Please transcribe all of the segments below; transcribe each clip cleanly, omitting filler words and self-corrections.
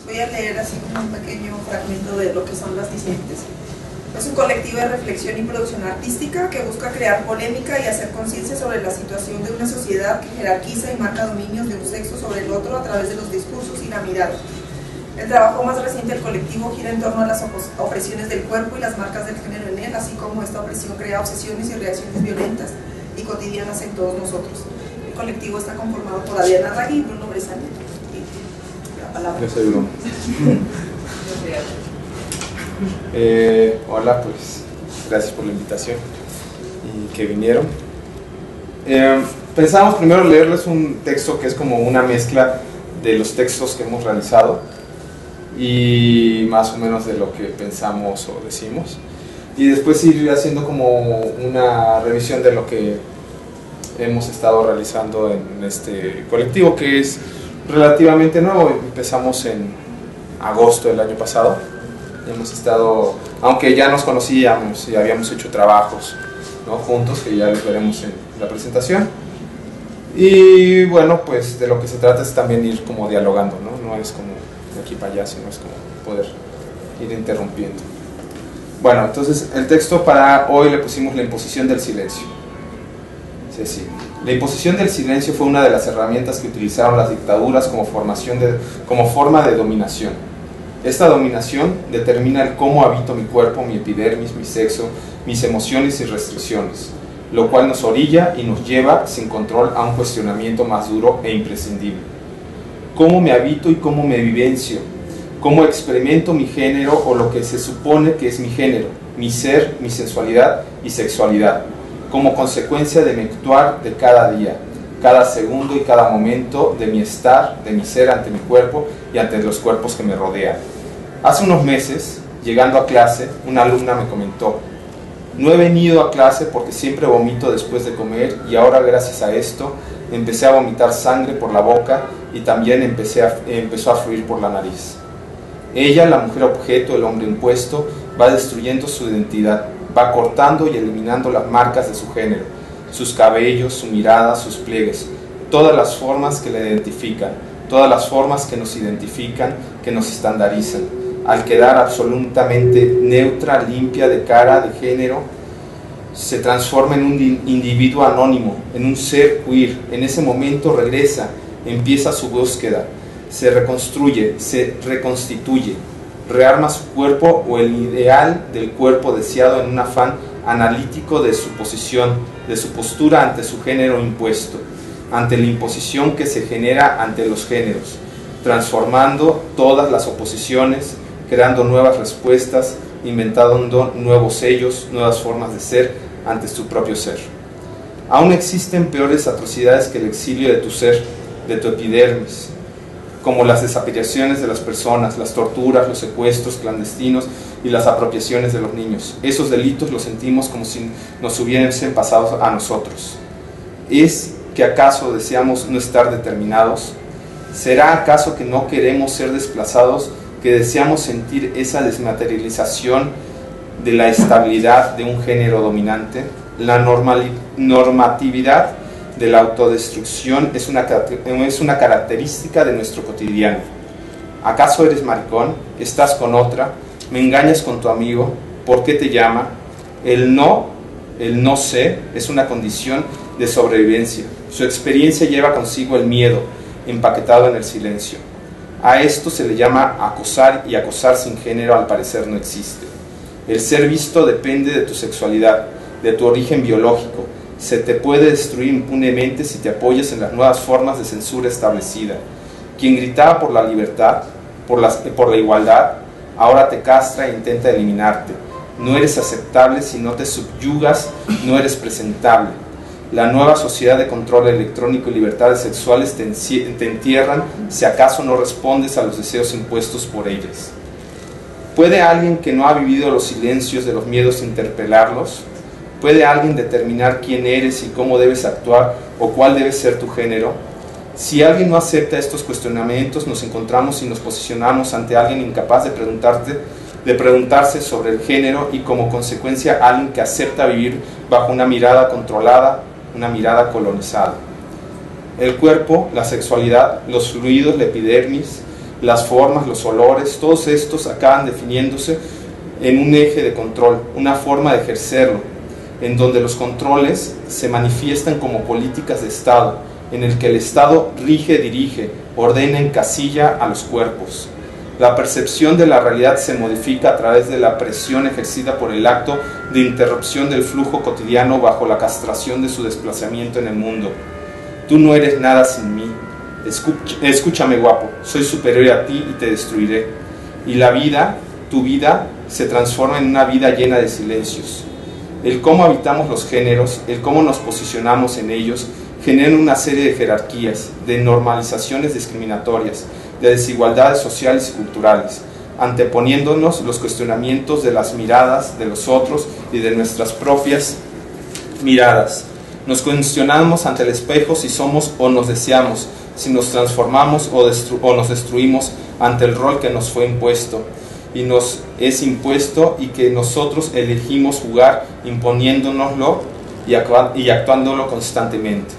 Voy a leer así como un pequeño fragmento de lo que son las disidentes. Es un colectivo de reflexión y producción artística que busca crear polémica y hacer conciencia sobre la situación de una sociedad que jerarquiza y marca dominios de un sexo sobre el otro a través de los discursos y la mirada. El trabajo más reciente del colectivo gira en torno a las opresiones del cuerpo y las marcas del género en él, así como esta opresión crea obsesiones y reacciones violentas y cotidianas en todos nosotros. El colectivo está conformado por Adriana Ragui y Bruno Bresani. La palabra. Yo soy Bruno. Hola, pues gracias por la invitación y que vinieron. Pensamos primero leerles un texto que es como una mezcla de los textos que hemos realizado y más o menos de lo que pensamos o decimos, y después ir haciendo como una revisión de lo que hemos estado realizando en este colectivo, que es relativamente nuevo. Empezamos en agosto del año pasado. Hemos estado, aunque ya nos conocíamos y habíamos hecho trabajos, ¿no?, juntos, que ya los veremos en la presentación. Y bueno, pues de lo que se trata es también ir como dialogando, ¿no? No es como de aquí para allá, sino es como poder ir interrumpiendo. Bueno, entonces el texto para hoy le pusimos la imposición del silencio. Sí, sí. La imposición del silencio fue una de las herramientas que utilizaron las dictaduras como forma de dominación. Esta dominación determina el cómo habito mi cuerpo, mi epidermis, mi sexo, mis emociones y restricciones, lo cual nos orilla y nos lleva sin control a un cuestionamiento más duro e imprescindible. ¿Cómo me habito y cómo me vivencio? ¿Cómo experimento mi género o lo que se supone que es mi género, mi ser, mi sensualidad y sexualidad, como consecuencia de mi actuar de cada día, cada segundo y cada momento de mi estar, de mi ser ante mi cuerpo y ante los cuerpos que me rodean? Hace unos meses, llegando a clase, una alumna me comentó: no he venido a clase porque siempre vomito después de comer y ahora gracias a esto empecé a vomitar sangre por la boca y también empezó a fluir por la nariz. Ella, la mujer objeto, el hombre impuesto, va destruyendo su identidad, va cortando y eliminando las marcas de su género, sus cabellos, su mirada, sus pliegues, todas las formas que la identifican, todas las formas que nos identifican, que nos estandarizan. Al quedar absolutamente neutra, limpia de cara, de género, se transforma en un individuo anónimo, en un ser queer. En ese momento regresa, empieza su búsqueda, se reconstruye, se reconstituye, rearma su cuerpo o el ideal del cuerpo deseado en un afán analítico de su posición, de su postura ante su género impuesto, ante la imposición que se genera ante los géneros, transformando todas las oposiciones, creando nuevas respuestas, inventando nuevos sellos, nuevas formas de ser ante su propio ser. Aún existen peores atrocidades que el exilio de tu ser, de tu epidermis, como las desapariciones de las personas, las torturas, los secuestros clandestinos y las apropiaciones de los niños. Esos delitos los sentimos como si nos hubiesen pasado a nosotros. ¿Es que acaso deseamos no estar determinados? ¿Será acaso que no queremos ser desplazados, que deseamos sentir esa desmaterialización de la estabilidad de un género dominante? La normatividad de la autodestrucción es una característica de nuestro cotidiano. ¿Acaso eres maricón? ¿Estás con otra? ¿Me engañas con tu amigo? ¿Por qué te llama? El no sé, es una condición de sobrevivencia. Su experiencia lleva consigo el miedo, empaquetado en el silencio. A esto se le llama acosar, y acosar sin género al parecer no existe. El ser visto depende de tu sexualidad, de tu origen biológico. Se te puede destruir impunemente si te apoyas en las nuevas formas de censura establecida. Quien gritaba por la libertad, por la igualdad, ahora te castra e intenta eliminarte. No eres aceptable si no te subyugas, no eres presentable. La nueva sociedad de control electrónico y libertades sexuales te entierran si acaso no respondes a los deseos impuestos por ellas. ¿Puede alguien que no ha vivido los silencios de los miedos interpelarlos? ¿Puede alguien determinar quién eres y cómo debes actuar o cuál debe ser tu género? Si alguien no acepta estos cuestionamientos, nos encontramos y nos posicionamos ante alguien incapaz de preguntarse sobre el género y como consecuencia alguien que acepta vivir bajo una mirada controlada, una mirada colonizada. El cuerpo, la sexualidad, los fluidos, la epidermis, las formas, los olores, todos estos acaban definiéndose en un eje de control, una forma de ejercerlo, en donde los controles se manifiestan como políticas de Estado, en el que el Estado rige, dirige, ordena, encasilla a los cuerpos. La percepción de la realidad se modifica a través de la presión ejercida por el acto de interrupción del flujo cotidiano bajo la castración de su desplazamiento en el mundo. Tú no eres nada sin mí. Escúchame, guapo, soy superior a ti y te destruiré. Y la vida, tu vida, se transforma en una vida llena de silencios. El cómo habitamos los géneros, el cómo nos posicionamos en ellos, genera una serie de jerarquías, de normalizaciones discriminatorias, de desigualdades sociales y culturales, anteponiéndonos los cuestionamientos de las miradas de los otros y de nuestras propias miradas. Nos cuestionamos ante el espejo si somos o nos deseamos, si nos transformamos o nos destruimos ante el rol que nos fue impuesto y nos es impuesto y que nosotros elegimos jugar imponiéndonoslo y actuándolo constantemente.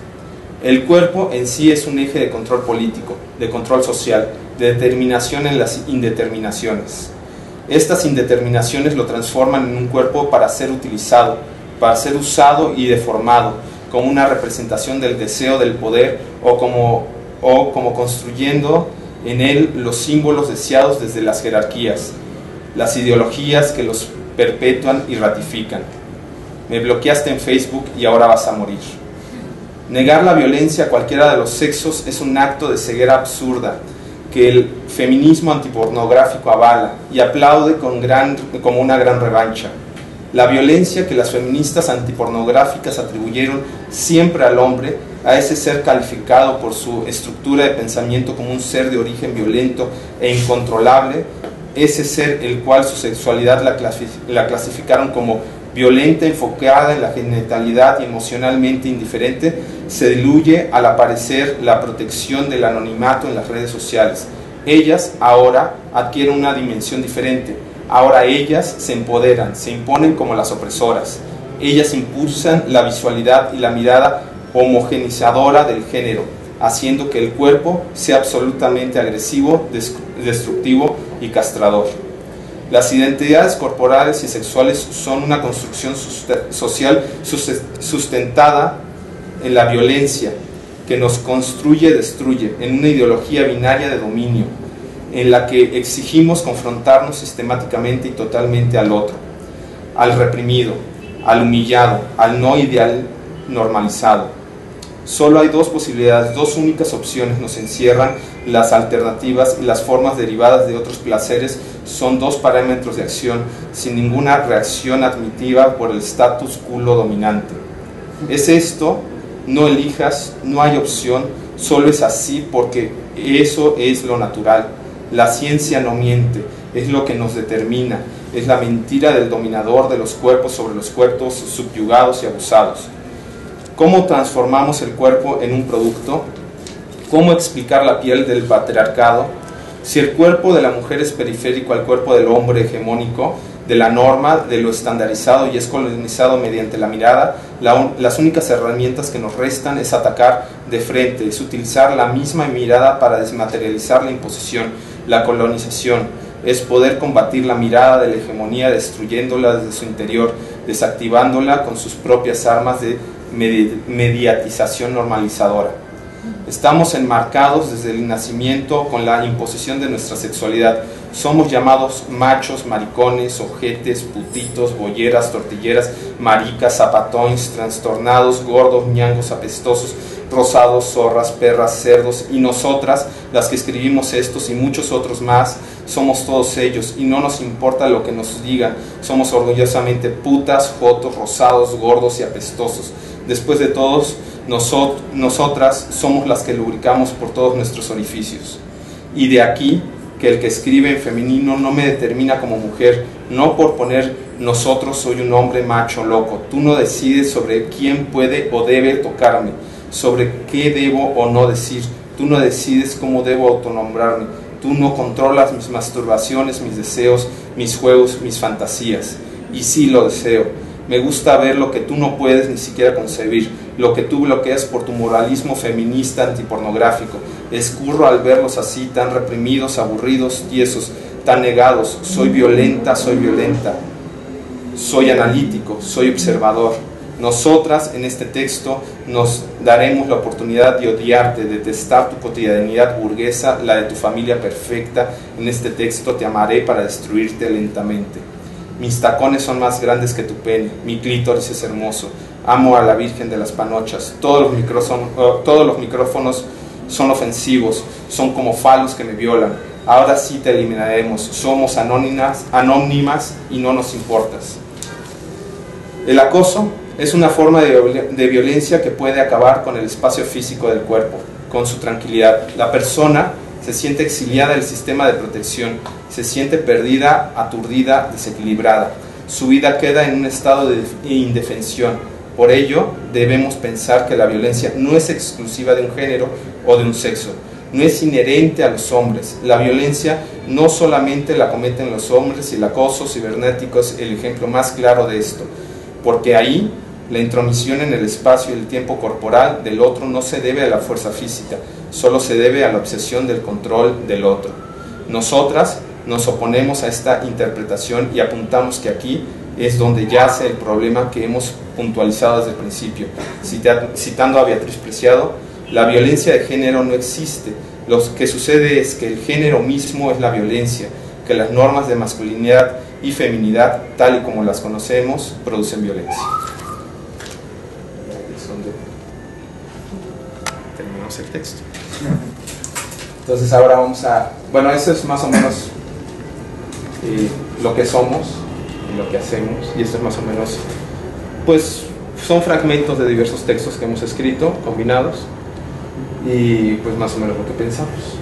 El cuerpo en sí es un eje de control político, de control social, de determinación en las indeterminaciones. Estas indeterminaciones lo transforman en un cuerpo para ser utilizado, para ser usado y deformado, como una representación del deseo del poder o como construyendo en él los símbolos deseados desde las jerarquías, las ideologías que los perpetúan y ratifican. Me bloqueaste en Facebook y ahora vas a morir. Negar la violencia a cualquiera de los sexos es un acto de ceguera absurda que el feminismo antipornográfico avala y aplaude como una gran revancha. La violencia que las feministas antipornográficas atribuyeron siempre al hombre, a ese ser calificado por su estructura de pensamiento como un ser de origen violento e incontrolable, ese ser el cual su sexualidad la clasificaron como violenta, enfocada en la genitalidad y emocionalmente indiferente, se diluye al aparecer la protección del anonimato en las redes sociales. Ellas ahora adquieren una dimensión diferente. Ahora ellas se empoderan, se imponen como las opresoras. Ellas impulsan la visualidad y la mirada homogenizadora del género, haciendo que el cuerpo sea absolutamente agresivo, destructivo y castrador. Las identidades corporales y sexuales son una construcción social sustentada en la violencia, que nos construye y destruye, en una ideología binaria de dominio, en la que exigimos confrontarnos sistemáticamente y totalmente al otro, al reprimido, al humillado, al no ideal normalizado. Solo hay dos posibilidades, dos únicas opciones nos encierran. Las alternativas y las formas derivadas de otros placeres son dos parámetros de acción sin ninguna reacción admitiva por el status quo dominante. Es esto, no elijas, no hay opción, solo es así porque eso es lo natural. La ciencia no miente, es lo que nos determina, es la mentira del dominador de los cuerpos sobre los cuerpos subyugados y abusados. ¿Cómo transformamos el cuerpo en un producto? ¿Cómo explicar la piel del patriarcado? Si el cuerpo de la mujer es periférico al cuerpo del hombre hegemónico, de la norma, de lo estandarizado y es colonizado mediante la mirada, las únicas herramientas que nos restan es atacar de frente, es utilizar la misma mirada para desmaterializar la imposición, la colonización, es poder combatir la mirada de la hegemonía destruyéndola desde su interior, desactivándola con sus propias armas de mediatización normalizadora. Estamos enmarcados desde el nacimiento con la imposición de nuestra sexualidad. Somos llamados machos, maricones, ojetes, putitos, bolleras, tortilleras, maricas, zapatones, trastornados, gordos, ñangos, apestosos, rosados, zorras, perras, cerdos, y nosotras, las que escribimos estos y muchos otros más, somos todos ellos y no nos importa lo que nos digan. Somos orgullosamente putas, jotos, rosados, gordos y apestosos. Después de todos, nosotras somos las que lubricamos por todos nuestros orificios. Y de aquí que el que escribe en femenino no me determina como mujer, no por poner nosotros soy un hombre macho loco. Tú no decides sobre quién puede o debe tocarme, sobre qué debo o no decir. Tú no decides cómo debo autonombrarme. Tú no controlas mis masturbaciones, mis deseos, mis juegos, mis fantasías. Y sí lo deseo. Me gusta ver lo que tú no puedes ni siquiera concebir, lo que tú bloqueas por tu moralismo feminista antipornográfico. Escurro al verlos así, tan reprimidos, aburridos, tiesos, tan negados. Soy violenta, soy analítico, soy observador. Nosotras en este texto nos daremos la oportunidad de odiarte, de detestar tu cotidianidad burguesa, la de tu familia perfecta. En este texto te amaré para destruirte lentamente. Mis tacones son más grandes que tu pene, mi clítoris es hermoso, amo a la Virgen de las Panochas, todos los micrófonos son ofensivos, son como falos que me violan. Ahora sí te eliminaremos, somos anónimas y no nos importas. El acoso es una forma de violencia que puede acabar con el espacio físico del cuerpo, con su tranquilidad. La persona se siente exiliada del sistema de protección, se siente perdida, aturdida, desequilibrada. Su vida queda en un estado de indefensión. Por ello, debemos pensar que la violencia no es exclusiva de un género o de un sexo, no es inherente a los hombres. La violencia no solamente la cometen los hombres, y el acoso cibernético es el ejemplo más claro de esto, porque ahí la intromisión en el espacio y el tiempo corporal del otro no se debe a la fuerza física, solo se debe a la obsesión del control del otro. Nosotras nos oponemos a esta interpretación y apuntamos que aquí es donde yace el problema que hemos puntualizado desde el principio. Citando a Beatriz Preciado, la violencia de género no existe. Lo que sucede es que el género mismo es la violencia, que las normas de masculinidad y feminidad, tal y como las conocemos, producen violencia. Es donde terminamos el texto. Entonces ahora vamos a... Bueno, eso es más o menos lo que somos y lo que hacemos, y esto es más o menos, pues son fragmentos de diversos textos que hemos escrito, combinados, y pues más o menos lo que pensamos.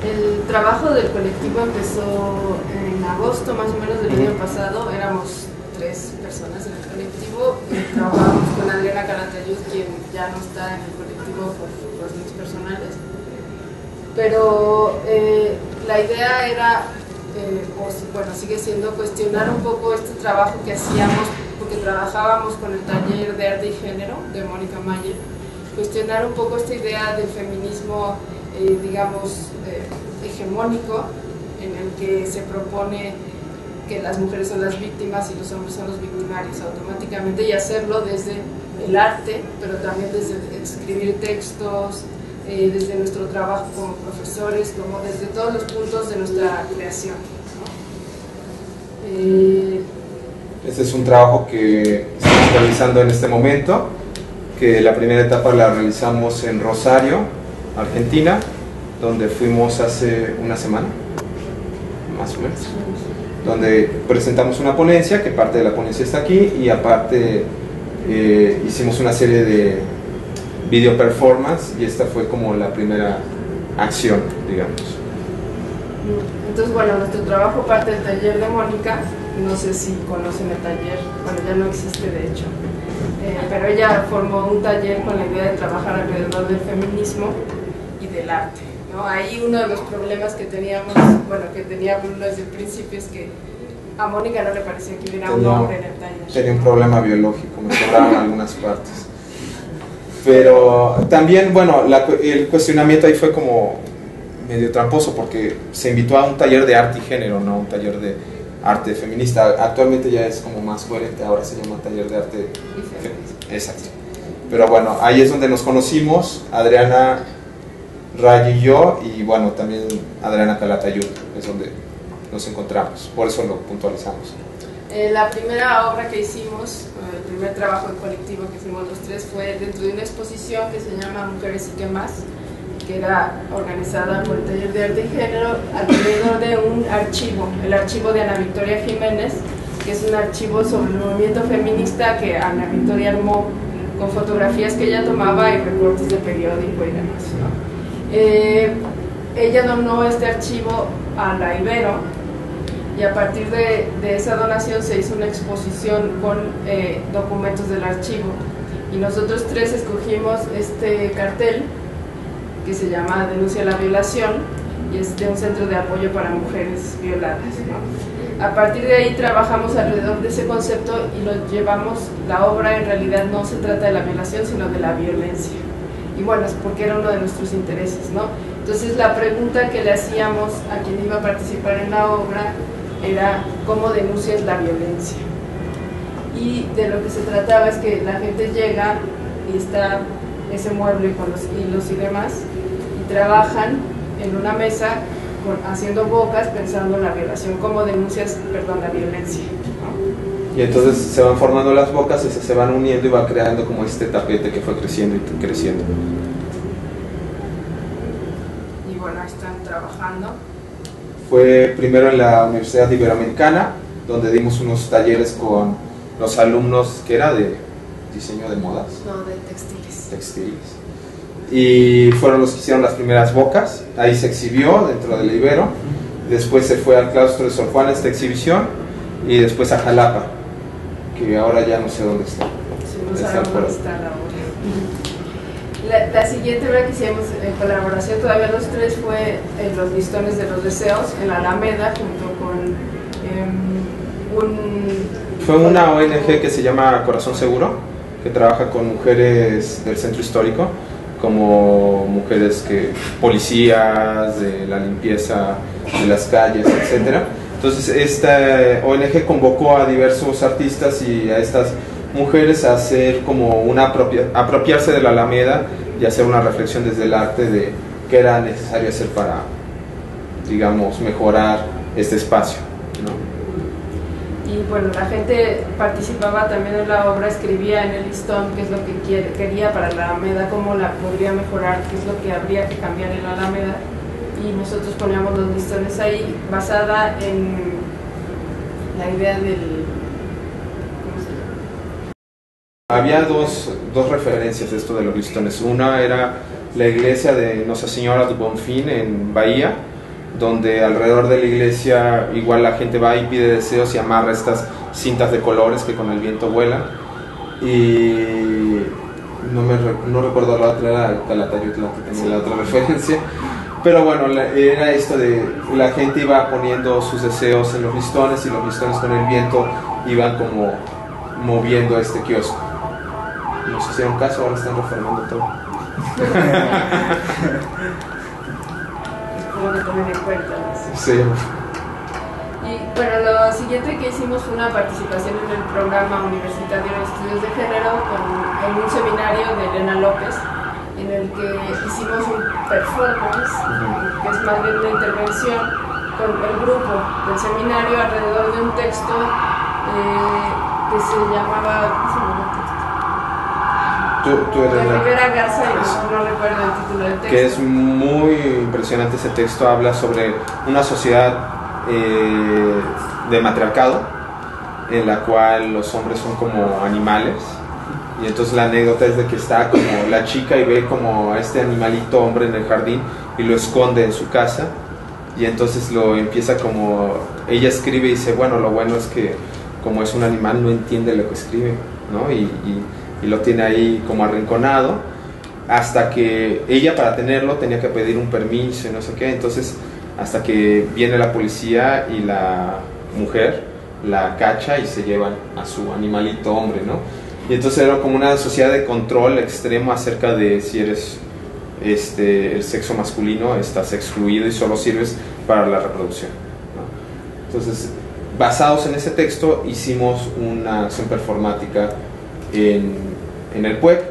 El trabajo del colectivo empezó en agosto más o menos del año pasado. Éramos 3 personas en el colectivo y trabajábamos con Adriana Calatayud, quien ya no está en el colectivo por razones personales, pero la idea era, bueno, sigue siendo cuestionar un poco este trabajo que hacíamos, porque trabajábamos con el taller de arte y género de Mónica Mayer, cuestionar un poco esta idea del feminismo, digamos, hegemónico, en el que se propone que las mujeres son las víctimas y los hombres son los victimarios automáticamente, y hacerlo desde el arte, pero también desde escribir textos, desde nuestro trabajo como profesores, como desde todos los puntos de nuestra creación, ¿no? Este es un trabajo que estamos realizando en este momento, que la primera etapa la realizamos en Rosario, Argentina, donde fuimos hace una semana, más o menos, donde presentamos una ponencia, que parte de la ponencia está aquí, y aparte hicimos una serie de video performance, y esta fue como la primera acción, digamos. Entonces, bueno, nuestro trabajo parte del taller de Mónica. No sé si conocen el taller, bueno, ya no existe de hecho, pero ella formó un taller con la idea de trabajar alrededor del feminismo y del arte, ¿no? Ahí uno de los problemas que teníamos, bueno, que teníamos desde el principio, es que a Mónica no le parecía que hubiera un hombre en el taller. Tenía un problema biológico, me sobraban algunas partes. Pero también, bueno, el cuestionamiento ahí fue como medio tramposo, porque se invitó a un taller de arte y género, no un taller de arte feminista. Actualmente ya es como más coherente, ahora se llama taller de arte y feminismo. Exacto. Pero bueno, ahí es donde nos conocimos, Adriana Ray y yo, y bueno, también Adriana Calatayud, es donde nos encontramos, por eso lo puntualizamos. La primera obra que hicimos, el primer trabajo en colectivo que hicimos los 3, fue dentro de una exposición que se llama Mujeres y qué más, que era organizada por el taller de arte y género alrededor de un archivo, el archivo de Ana Victoria Jiménez, que es un archivo sobre el movimiento feminista que Ana Victoria armó con fotografías que ella tomaba y recortes de periódico y demás, ¿no? Ella donó este archivo a la Ibero, y a partir de esa donación se hizo una exposición con documentos del archivo, y nosotros 3 escogimos este cartel que se llama Denuncia a la violación, y es de un centro de apoyo para mujeres violadas, ¿no? A partir de ahí trabajamos alrededor de ese concepto y lo llevamos, la obra en realidad no se trata de la violación, sino de la violencia. Y bueno, es porque era uno de nuestros intereses, ¿no? Entonces la pregunta que le hacíamos a quien iba a participar en la obra era ¿cómo denuncias la violencia? Y de lo que se trataba es que la gente llega y está ese mueble con los hilos y demás y trabajan en una mesa haciendo bocas pensando en la violación, cómo denuncias, perdón, la violencia, ¿no? Y entonces se van formando las bocas y se van uniendo y va creando como este tapete que fue creciendo y creciendo. Y bueno, ahí están trabajando. Fue primero en la Universidad Iberoamericana, donde dimos unos talleres con los alumnos que era de diseño de modas. No, de textiles. Textiles. Y fueron los que hicieron las primeras bocas. Ahí se exhibió dentro del Ibero. Después se fue al claustro de Sor Juana esta exhibición. Y después a Jalapa, que ahora ya no sé dónde está. Sí, no sabemos dónde está la obra. La siguiente obra que hicimos en colaboración, todavía los tres, fue en Los Listones de los Deseos, en la Alameda, junto con Fue una ONG que se llama Corazón Seguro, que trabaja con mujeres del centro histórico, como mujeres policías, de la limpieza de las calles, etc. Entonces esta ONG convocó a diversos artistas y a estas mujeres a hacer como apropiarse de la Alameda y hacer una reflexión desde el arte de qué era necesario hacer para, digamos, mejorar este espacio, ¿no? Y bueno, la gente participaba también en la obra, escribía en el listón qué es lo que quería para la Alameda, cómo la podría mejorar, qué es lo que habría que cambiar en la Alameda, y nosotros poníamos los listones ahí, basada en la idea del... ¿cómo se llama? Había dos referencias de esto de los listones. Una era la iglesia de Nuestra Señora du Bonfim en Bahía, donde alrededor de la iglesia igual la gente va y pide deseos y amarra estas cintas de colores que con el viento vuelan. Y no recuerdo la otra, era Calatayud, que tenía la otra referencia. Pero bueno, era esto de la gente iba poniendo sus deseos en los listones y los listones con el viento iban como moviendo este kiosco. Nos hicieron caso, ahora están reformando todo. Espero que tomen en cuenta eso. Sí. Y bueno, lo siguiente que hicimos fue una participación en el programa universitario de estudios de género en un seminario de Elena López, en el que hicimos un performance, que es más bien una intervención con el grupo del seminario alrededor de un texto que se llamaba... ¿cómo se llama el texto? De Rivera Garza, y no recuerdo el título del texto. Que es muy impresionante ese texto, habla sobre una sociedad de matriarcado, en la cual los hombres son como animales. Y entonces la anécdota es de que está como la chica y ve como a este animalito hombre en el jardín y lo esconde en su casa, y entonces lo empieza como, ella escribe y dice, bueno, lo bueno es que como es un animal no entiende lo que escribe, ¿no? Y lo tiene ahí como arrinconado, hasta que ella, para tenerlo, tenía que pedir un permiso y no sé qué. Entonces hasta que viene la policía y la mujer la cacha y se llevan a su animalito hombre, ¿no? Y entonces era como una sociedad de control extremo acerca de si eres el sexo masculino, estás excluido y solo sirves para la reproducción, ¿no? Entonces, basados en ese texto, hicimos una acción performática en el PUEC,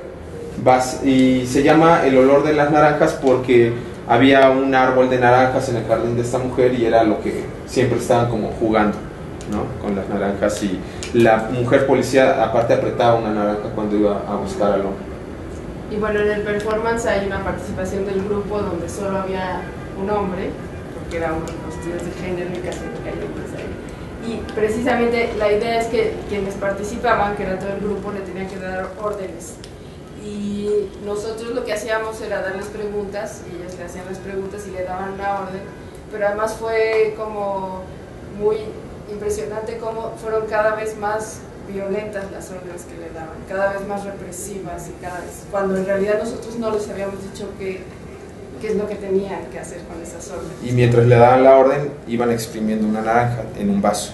y se llama El olor de las naranjas porque había un árbol de naranjas en el jardín de esta mujer y era lo que siempre estaban como jugando, ¿no? Con las naranjas, y la mujer policía aparte apretaba una naranja cuando iba a buscar al hombre. Y bueno, en el performance hay una participación del grupo donde solo había un hombre, porque era uno de los estudios de género y casi no hay hombres ahí. Y precisamente la idea es que quienes participaban, que era todo el grupo, le tenían que dar órdenes. Y nosotros lo que hacíamos era darles preguntas, y ellas le hacían las preguntas y le daban una orden, pero además fue como muy impresionante cómo fueron cada vez más violentas las órdenes que le daban, cada vez más represivas, y cada vez, cuando en realidad nosotros no les habíamos dicho que qué es lo que tenían que hacer con esas órdenes. Y mientras le daban la orden, iban exprimiendo una naranja en un vaso.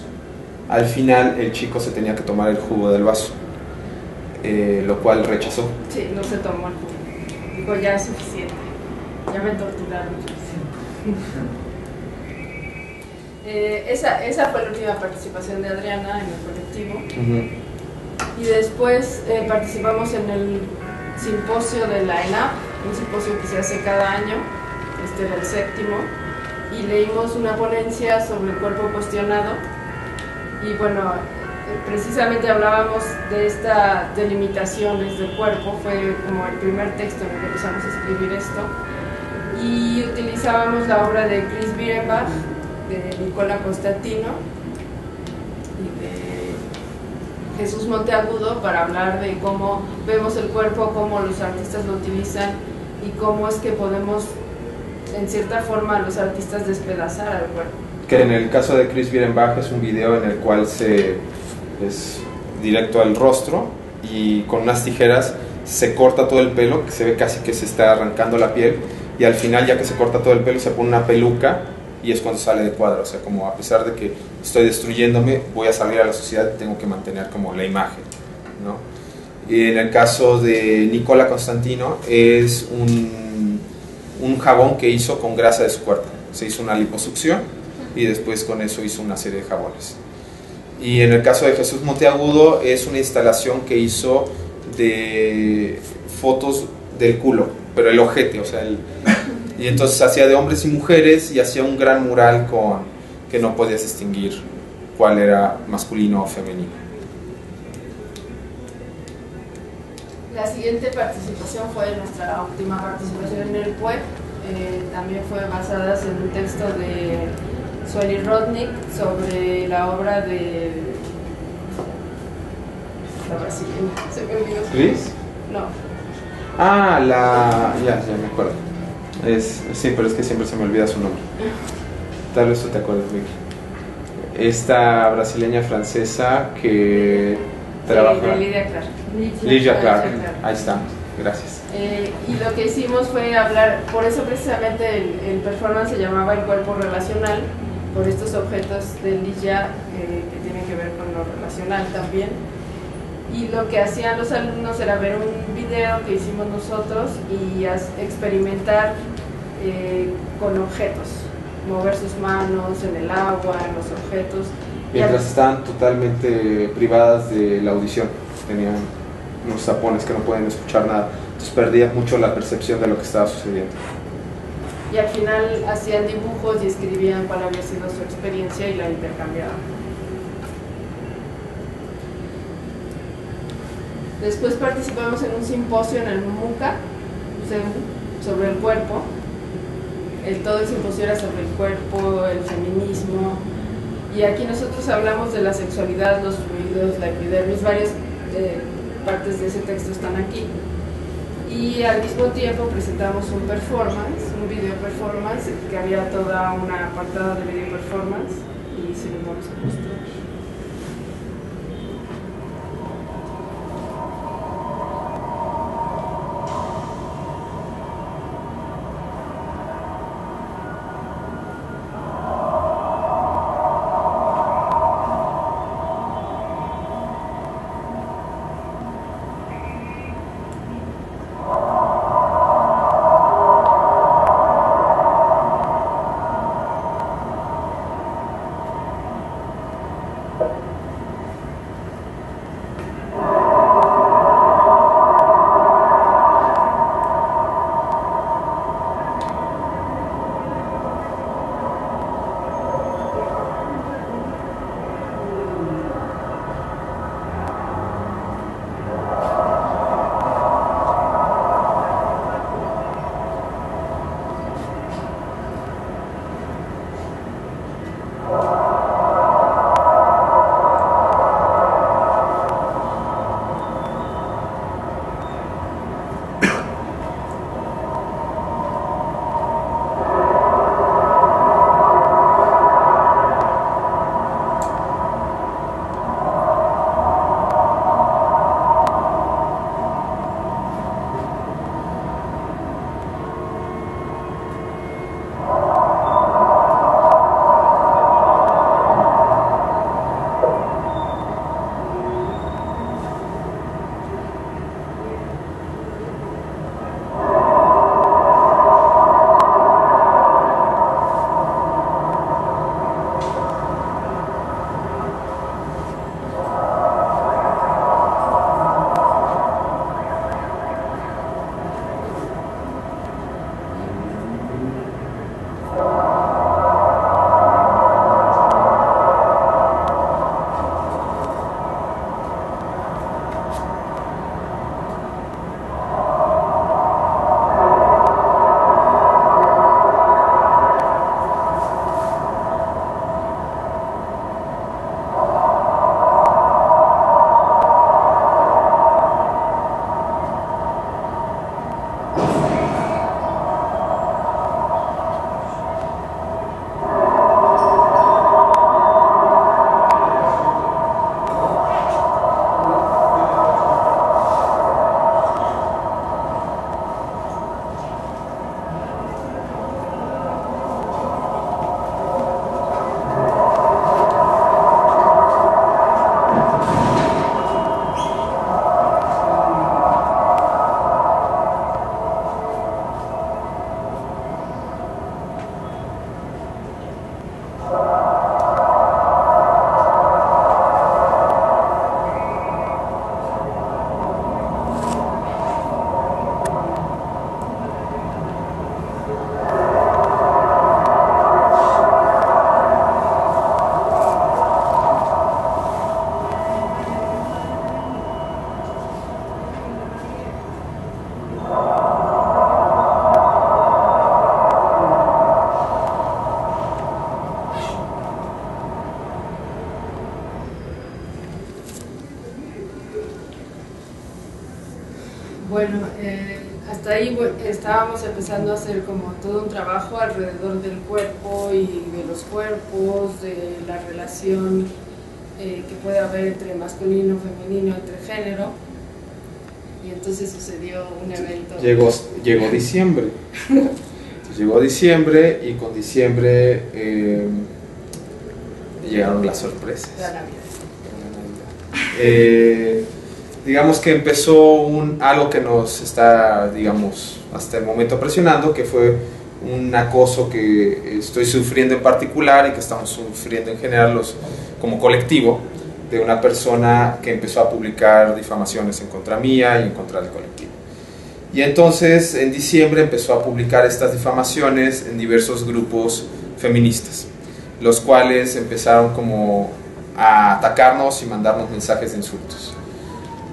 Al final, el chico se tenía que tomar el jugo del vaso, lo cual rechazó. Sí, no se tomó el jugo. Dijo, ya es suficiente, ya me torturaron suficiente. Esa fue la última participación de Adriana en el colectivo. Y después participamos en el simposio de la ENAP, un simposio que se hace cada año, este era el 7º, y leímos una ponencia sobre el cuerpo cuestionado. Y bueno, precisamente hablábamos de esta delimitación desde el cuerpo, fue como el primer texto en el que empezamos a escribir esto. Y utilizábamos la obra de Chris Bierenbach, de Nicola Constantino y de Jesús Monteagudo para hablar de cómo vemos el cuerpo, cómo los artistas lo utilizan y cómo es que podemos, en cierta forma, los artistas despedazar al cuerpo. Que en el caso de Chris Bierenbach es un video en el cual es directo al rostro y con unas tijeras se corta todo el pelo, que se ve casi que se está arrancando la piel, y al final, ya que se corta todo el pelo, se pone una peluca y es cuando sale de cuadro. O sea, como a pesar de que estoy destruyéndome, voy a salir a la sociedad y tengo que mantener como la imagen, ¿no? Y en el caso de Nicola Constantino es un jabón que hizo con grasa de su cuerpo. Se hizo una liposucción y después con eso hizo una serie de jabones. Y en el caso de Jesús Monteagudo es una instalación que hizo de fotos del culo, pero el ojete, o sea, y entonces hacía de hombres y mujeres y hacía un gran mural que no podías distinguir cuál era masculino o femenino. La siguiente participación fue nuestra última participación en el PUEP. También fue basada en un texto de Sueli Rodnik sobre la obra de la brasileña. ¿Se me olvidó? ¿Chris? No. Ah, ya me acuerdo. Sí, pero es que siempre se me olvida su nombre. Tal vez tú te acuerdas, Vicky. Esta brasileña francesa que trabaja... de Lydia Clark. Lydia Clark. Ahí está, gracias. Y lo que hicimos fue hablar, por eso precisamente el performance se llamaba El cuerpo relacional, por estos objetos de Lydia que tienen que ver con lo relacional también. Y lo que hacían los alumnos era ver un video que hicimos nosotros y experimentar con objetos, mover sus manos en el agua, en los objetos. Mientras estaban totalmente privadas de la audición, tenían unos tapones que no pueden escuchar nada, entonces perdían mucho la percepción de lo que estaba sucediendo. Y al final hacían dibujos y escribían cuál había sido su experiencia y la intercambiaban. Después participamos en un simposio en el MUCA sobre el cuerpo. Todo el simposio era sobre el cuerpo, el feminismo. Y aquí nosotros hablamos de la sexualidad, los fluidos, la epidermis, varias partes de ese texto están aquí. Y al mismo tiempo presentamos un performance, un video performance, que había toda una apartada de video performance y se los vamos a mostrar. ahí estábamos empezando a hacer como todo un trabajo alrededor del cuerpo y de los cuerpos, de la relación que puede haber entre masculino, femenino, entre género. Y entonces sucedió un evento. Llegó diciembre. Llegó diciembre y con diciembre llegaron las sorpresas. La Navidad. Digamos que empezó algo que nos está, digamos, hasta el momento presionando, que fue un acoso que estoy sufriendo en particular y que estamos sufriendo en general como colectivo, de una persona que empezó a publicar difamaciones en contra mía y en contra del colectivo. Y entonces en diciembre empezó a publicar estas difamaciones en diversos grupos feministas, los cuales empezaron como a atacarnos y mandarnos mensajes de insultos.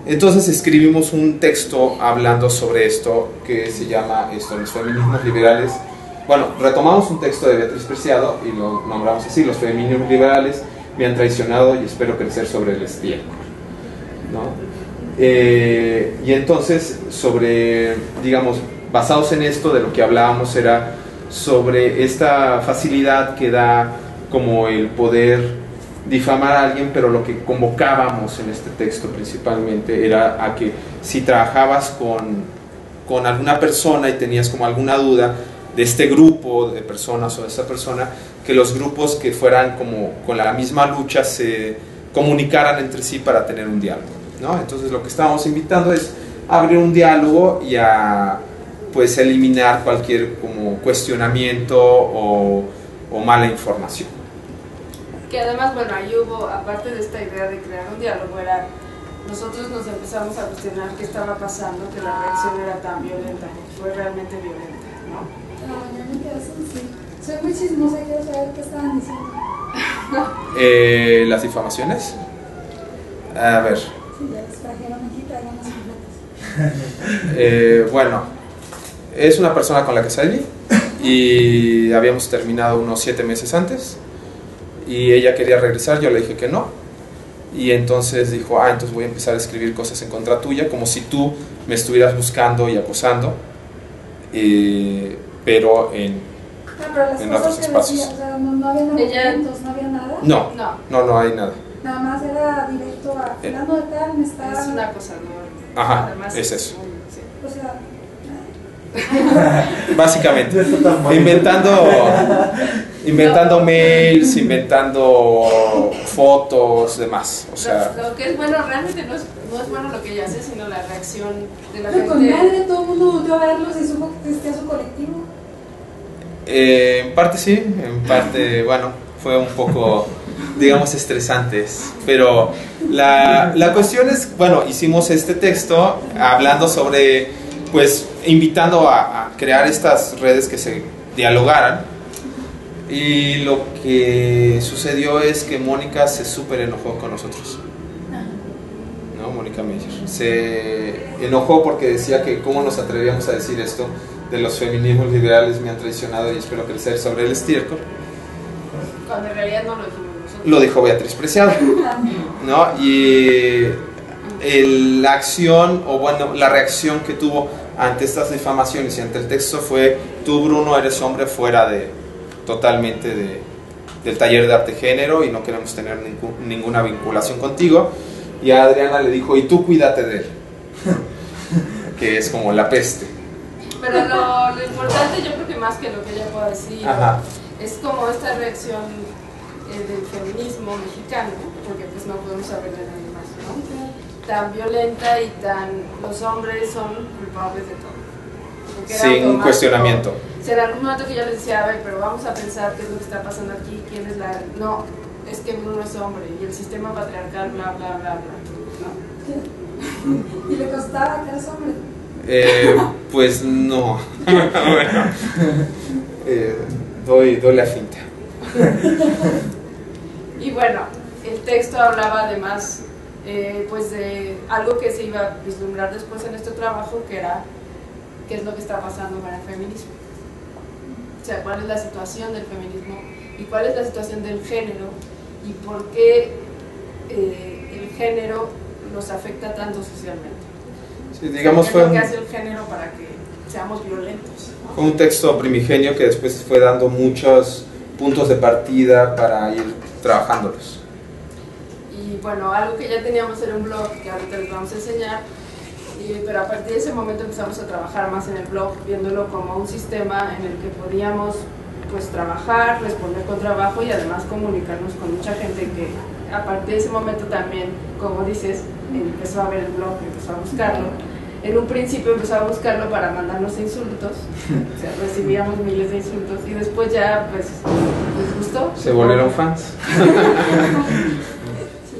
Entonces escribimos un texto hablando sobre esto que se llama los feminismos liberales. Bueno, retomamos un texto de Beatriz Preciado y lo nombramos así: los feminismos liberales me han traicionado y espero crecer sobre el estiércol, ¿no? Y entonces, digamos, basados en esto, de lo que hablábamos era sobre esta facilidad que da como el poder difamar a alguien, pero lo que convocábamos en este texto principalmente era a que si trabajabas con alguna persona y tenías como alguna duda de este grupo de personas o de esta persona, que los grupos que fueran como con la misma lucha se comunicaran entre sí para tener un diálogo, ¿no? Entonces lo que estábamos invitando es a abrir un diálogo y a pues eliminar cualquier como cuestionamiento o mala información. Que además, bueno, ahí hubo, aparte de esta idea de crear un diálogo, nosotros nos empezamos a cuestionar qué estaba pasando, que la reacción era tan violenta, porque fue realmente violenta, ¿no? Ya me quedé sí. Soy muy chismosa y quiero saber qué estaban diciendo. Las difamaciones. A ver. Sí, ya les trajeron aquí, traigan las completas. Bueno, es una persona con la que salí y habíamos terminado unos 7 meses antes. Y ella quería regresar, yo le dije que no. Y entonces dijo, entonces voy a empezar a escribir cosas en contra tuya, como si tú me estuvieras buscando y acosando, pero en otros espacios. Decía, o sea, no había argumentos, no había nada. No hay nada. Nada más era directo a fulano de tal, me está... Es un acosador. Ajá, además, es eso. Sí. O sea... Básicamente, inventando mails, inventando fotos, demás. O sea, lo que es bueno, realmente no es bueno lo que ella hace, sino la reacción de la Pero con gente. madre, todo el mundo volvió a verlos y supo que existía su colectivo. en parte sí, en parte, bueno, fue un poco, digamos, estresantes. Pero la cuestión es, bueno, hicimos este texto hablando sobre, pues, invitando a crear estas redes que se dialogaran. Y lo que sucedió es que Mónica se súper enojó con nosotros, ¿no? Mónica Meyer se enojó porque decía que cómo nos atrevíamos a decir esto de los feminismos liberales me han traicionado y espero crecer sobre el estiércol. Cuando en realidad no lo dijimos nosotros. Lo dijo Beatriz Preciado, ¿no? Y la acción, o bueno, la reacción que tuvo ante estas difamaciones y ante el texto fue: tú, Bruno, eres hombre fuera totalmente del taller de arte género y no queremos tener ninguna vinculación contigo. Y a Adriana le dijo: y tú cuídate de él, que es como la peste. Pero lo importante, yo creo que más que lo que ella pueda decir, es como esta reacción del feminismo mexicano, porque pues no podemos saber de nadie más, ¿no? Tan violenta y los hombres son culpables de todo. Sin un cuestionamiento. Será algún momento que yo les decía, a ver, pero vamos a pensar qué es lo que está pasando aquí, quién es la... No, es que Bruno es hombre y el sistema patriarcal, bla, bla, bla, bla. ¿No? ¿Y le costaba que eres hombre? Pues no. Bueno, doy la finta. Y bueno, el texto hablaba además pues de algo que se iba a vislumbrar después en este trabajo, que era qué es lo que está pasando con el feminismo. O sea, cuál es la situación del feminismo y cuál es la situación del género y por qué el género nos afecta tanto socialmente. Sí, digamos, ¿qué es lo que hace el género para que seamos violentos, ¿no? Fue un texto primigenio que después fue dando muchos puntos de partida para ir trabajándolos. Y bueno, algo que ya teníamos era un blog que ahorita les vamos a enseñar, pero a partir de ese momento empezamos a trabajar más en el blog, viéndolo como un sistema en el que podíamos pues trabajar, responder con trabajo y además comunicarnos con mucha gente que a partir de ese momento también, como dices, empezó a ver el blog, empezó a buscarlo. En un principio empezó a buscarlo para mandarnos insultos, o sea, recibíamos miles de insultos y después ya pues les gustó. Se volvieron fans.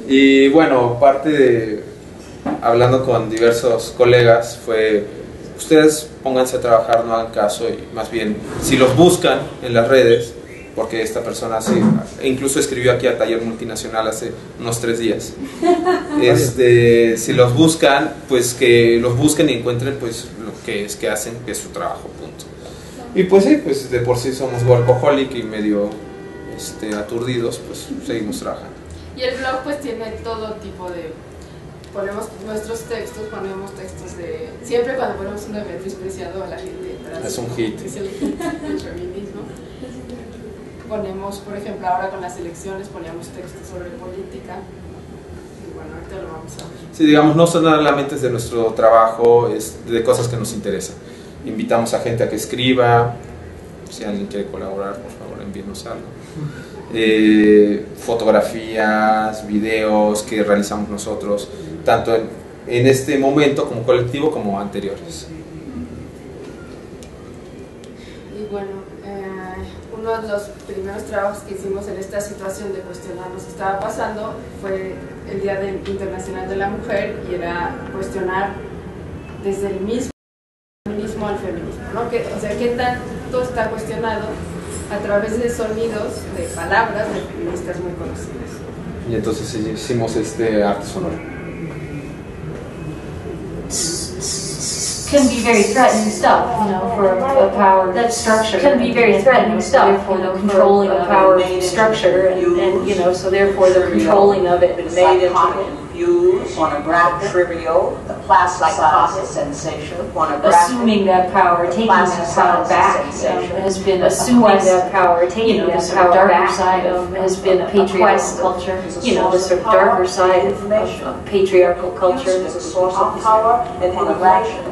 Y bueno, parte de, hablando con diversos colegas, fue, ustedes pónganse a trabajar, no hagan caso, y más bien, si los buscan en las redes, porque esta persona incluso escribió aquí a Taller Multinacional hace unos 3 días, si los buscan, pues que los busquen y encuentren pues lo que es que hacen, que es su trabajo, punto. Y pues sí, pues de por sí somos workaholic y medio aturdidos, pues seguimos trabajando. Y el blog pues tiene todo tipo de, ponemos nuestros textos, ponemos textos de, siempre cuando ponemos una Beatriz Preciado a la gente es un hit. Es el hit del feminismo. Ponemos, por ejemplo, ahora con las elecciones poníamos textos sobre política y bueno, ahorita lo vamos a ver. Sí, digamos, no son solamente de nuestro trabajo, es de cosas que nos interesan. Invitamos a gente a que escriba, si alguien quiere colaborar, por favor, envíenos algo. Fotografías, videos que realizamos nosotros, tanto en este momento como colectivo como anteriores. Y bueno, uno de los primeros trabajos que hicimos en esta situación de cuestionarnos qué estaba pasando fue el Día Internacional de la Mujer, y era cuestionar desde el mismo feminismo al feminismo, ¿no? O sea, qué tanto está cuestionado a través de sonidos, de palabras de feministas muy conocidas. Y entonces hicimos arte sonoro. Can be very threatening stuff, you know, for a power structure. Can be very threatening stuff, you know, controlling a power structure, and you know, so therefore the controlling of it made into pornographic, trivial, the plasticized sensation, assuming that power, taking that power back, has been assuming that power, taking the sort of darker side has been patriarchal culture, you know, the sort of darker side of patriarchal culture. as a source of power and innovation.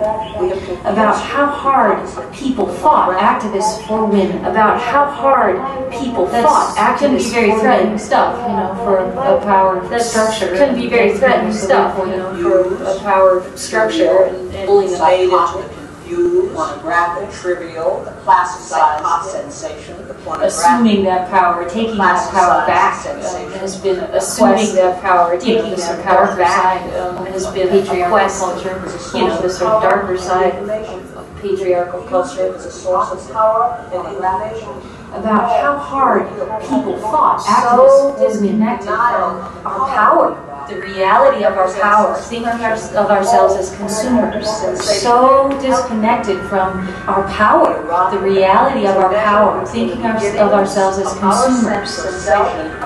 About how hard people fought, activists for women, about how hard people fought, activists for women, stuff, you know, for a power structure. Can be very threatening stuff, you know, for a power structure and bullying them. Made into the confused, pornographic, trivial, the plasticized sensation, the pornographic. Assuming that power, taking that power back has been assuming that power, taking that power back has been patriarchal culture, you know, the sort of darker side of patriarchal culture. As a source of power and innovation. About how hard people fought, activists disconnected from our power, the reality of our power, thinking of ourselves as consumers, so disconnected from our power, the reality of our power, thinking of ourselves as consumers.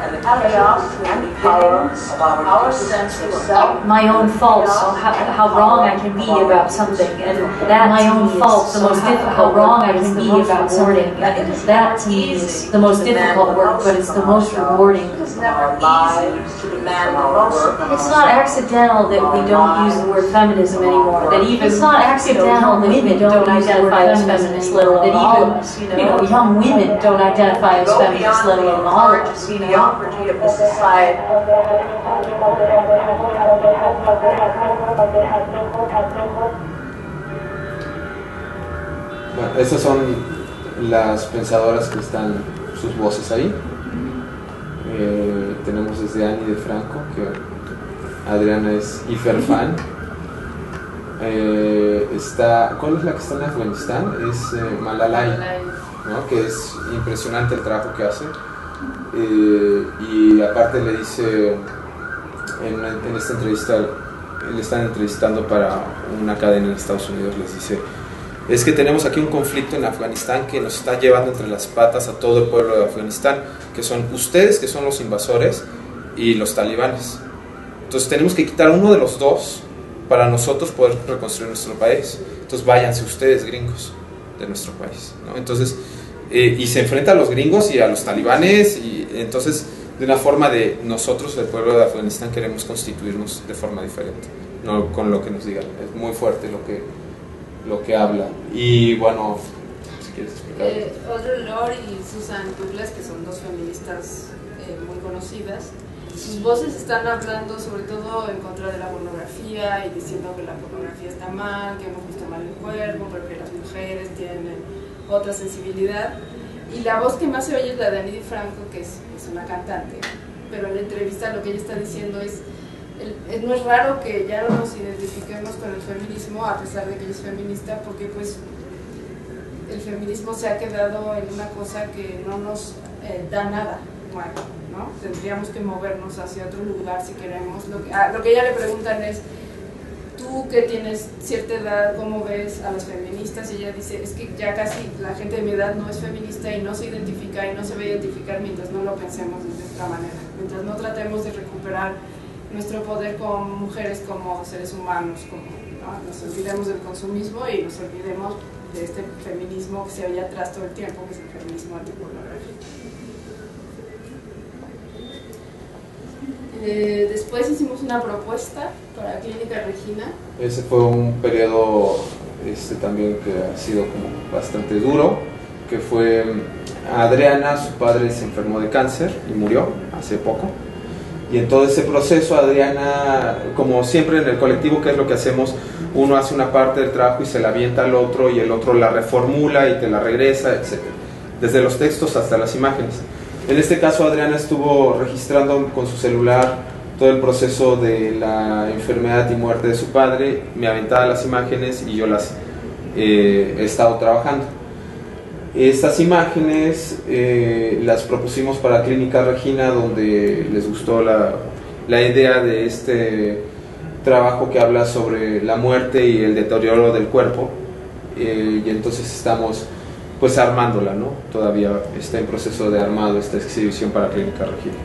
And the chaos and power of our sense of self. My own faults, how wrong I can be about something, and that my own faults, the most difficult wrong I can be about something, and that to me is the most difficult work, but it's the most rewarding. Our lives to demand our work. It's not accidental that we don't use the word feminism anymore. That even it's not accidental that women don't identify as feminists, let alone all of us. You know, young women don't identify as feminists, let alone all of us. You know. Of the society. Bueno, estas son las pensadoras que están, sus voces ahí. Tenemos desde Annie de Franco, que Adriana es hiperfan. ¿Cuál es la que está en Afganistán? Es Malalai, ¿no? Que es impresionante el trabajo que hace. Y aparte le dice en esta entrevista, le están entrevistando para una cadena en Estados Unidos, les dice: es que tenemos aquí un conflicto en Afganistán que nos está llevando entre las patas a todo el pueblo de Afganistán, que son ustedes, que son los invasores, y los talibanes. Entonces tenemos que quitar uno de los dos para nosotros poder reconstruir nuestro país. Entonces váyanse ustedes, gringos, de nuestro país, ¿no? Entonces, y se enfrenta a los gringos y a los talibanes, y entonces de una forma de nosotros, el pueblo de Afganistán, queremos constituirnos de forma diferente, no con lo que nos digan. Es muy fuerte lo que habla. Y bueno, si quieres explicar. Audre Lorde y Susan Douglas, que son dos feministas muy conocidas, sus voces están hablando sobre todo en contra de la pornografía y diciendo que la pornografía está mal, que hemos visto mal el cuerpo, pero que las mujeres tienen otra sensibilidad. Y la voz que más se oye es la de Ani DiFranco, que es una cantante, pero en la entrevista lo que ella está diciendo es no es raro que ya no nos identifiquemos con el feminismo a pesar de que ella es feminista, porque pues el feminismo se ha quedado en una cosa que no nos da nada nuevo, ¿no? Tendríamos que movernos hacia otro lugar si queremos. Lo que ella le preguntan es: tú que tienes cierta edad, ¿cómo ves a las feministas? Y ella dice, es que ya casi la gente de mi edad no es feminista y no se identifica y no se va a identificar mientras no lo pensemos de esta manera, mientras no tratemos de recuperar nuestro poder como mujeres, como seres humanos, como, ¿no? Nos olvidemos del consumismo y nos olvidemos de este feminismo que se oye atrás todo el tiempo, que es el feminismo antipornográfico. Después hicimos una propuesta para Clínica Regina. Ese fue un periodo también que ha sido como bastante duro, que fue Adriana, su padre se enfermó de cáncer y murió hace poco. Y en todo ese proceso Adriana, como siempre en el colectivo, ¿qué es lo que hacemos? Uno hace una parte del trabajo y se la avienta al otro, y el otro la reformula y te la regresa, etc. Desde los textos hasta las imágenes. En este caso Adriana estuvo registrando con su celular todo el proceso de la enfermedad y muerte de su padre, me aventaba las imágenes y yo las he estado trabajando. Estas imágenes las propusimos para Clínica Regina, donde les gustó la idea de este trabajo que habla sobre la muerte y el deterioro del cuerpo, y entonces estamos pues armándola, ¿no? Todavía está en proceso de armado esta exhibición para Clínica Regina.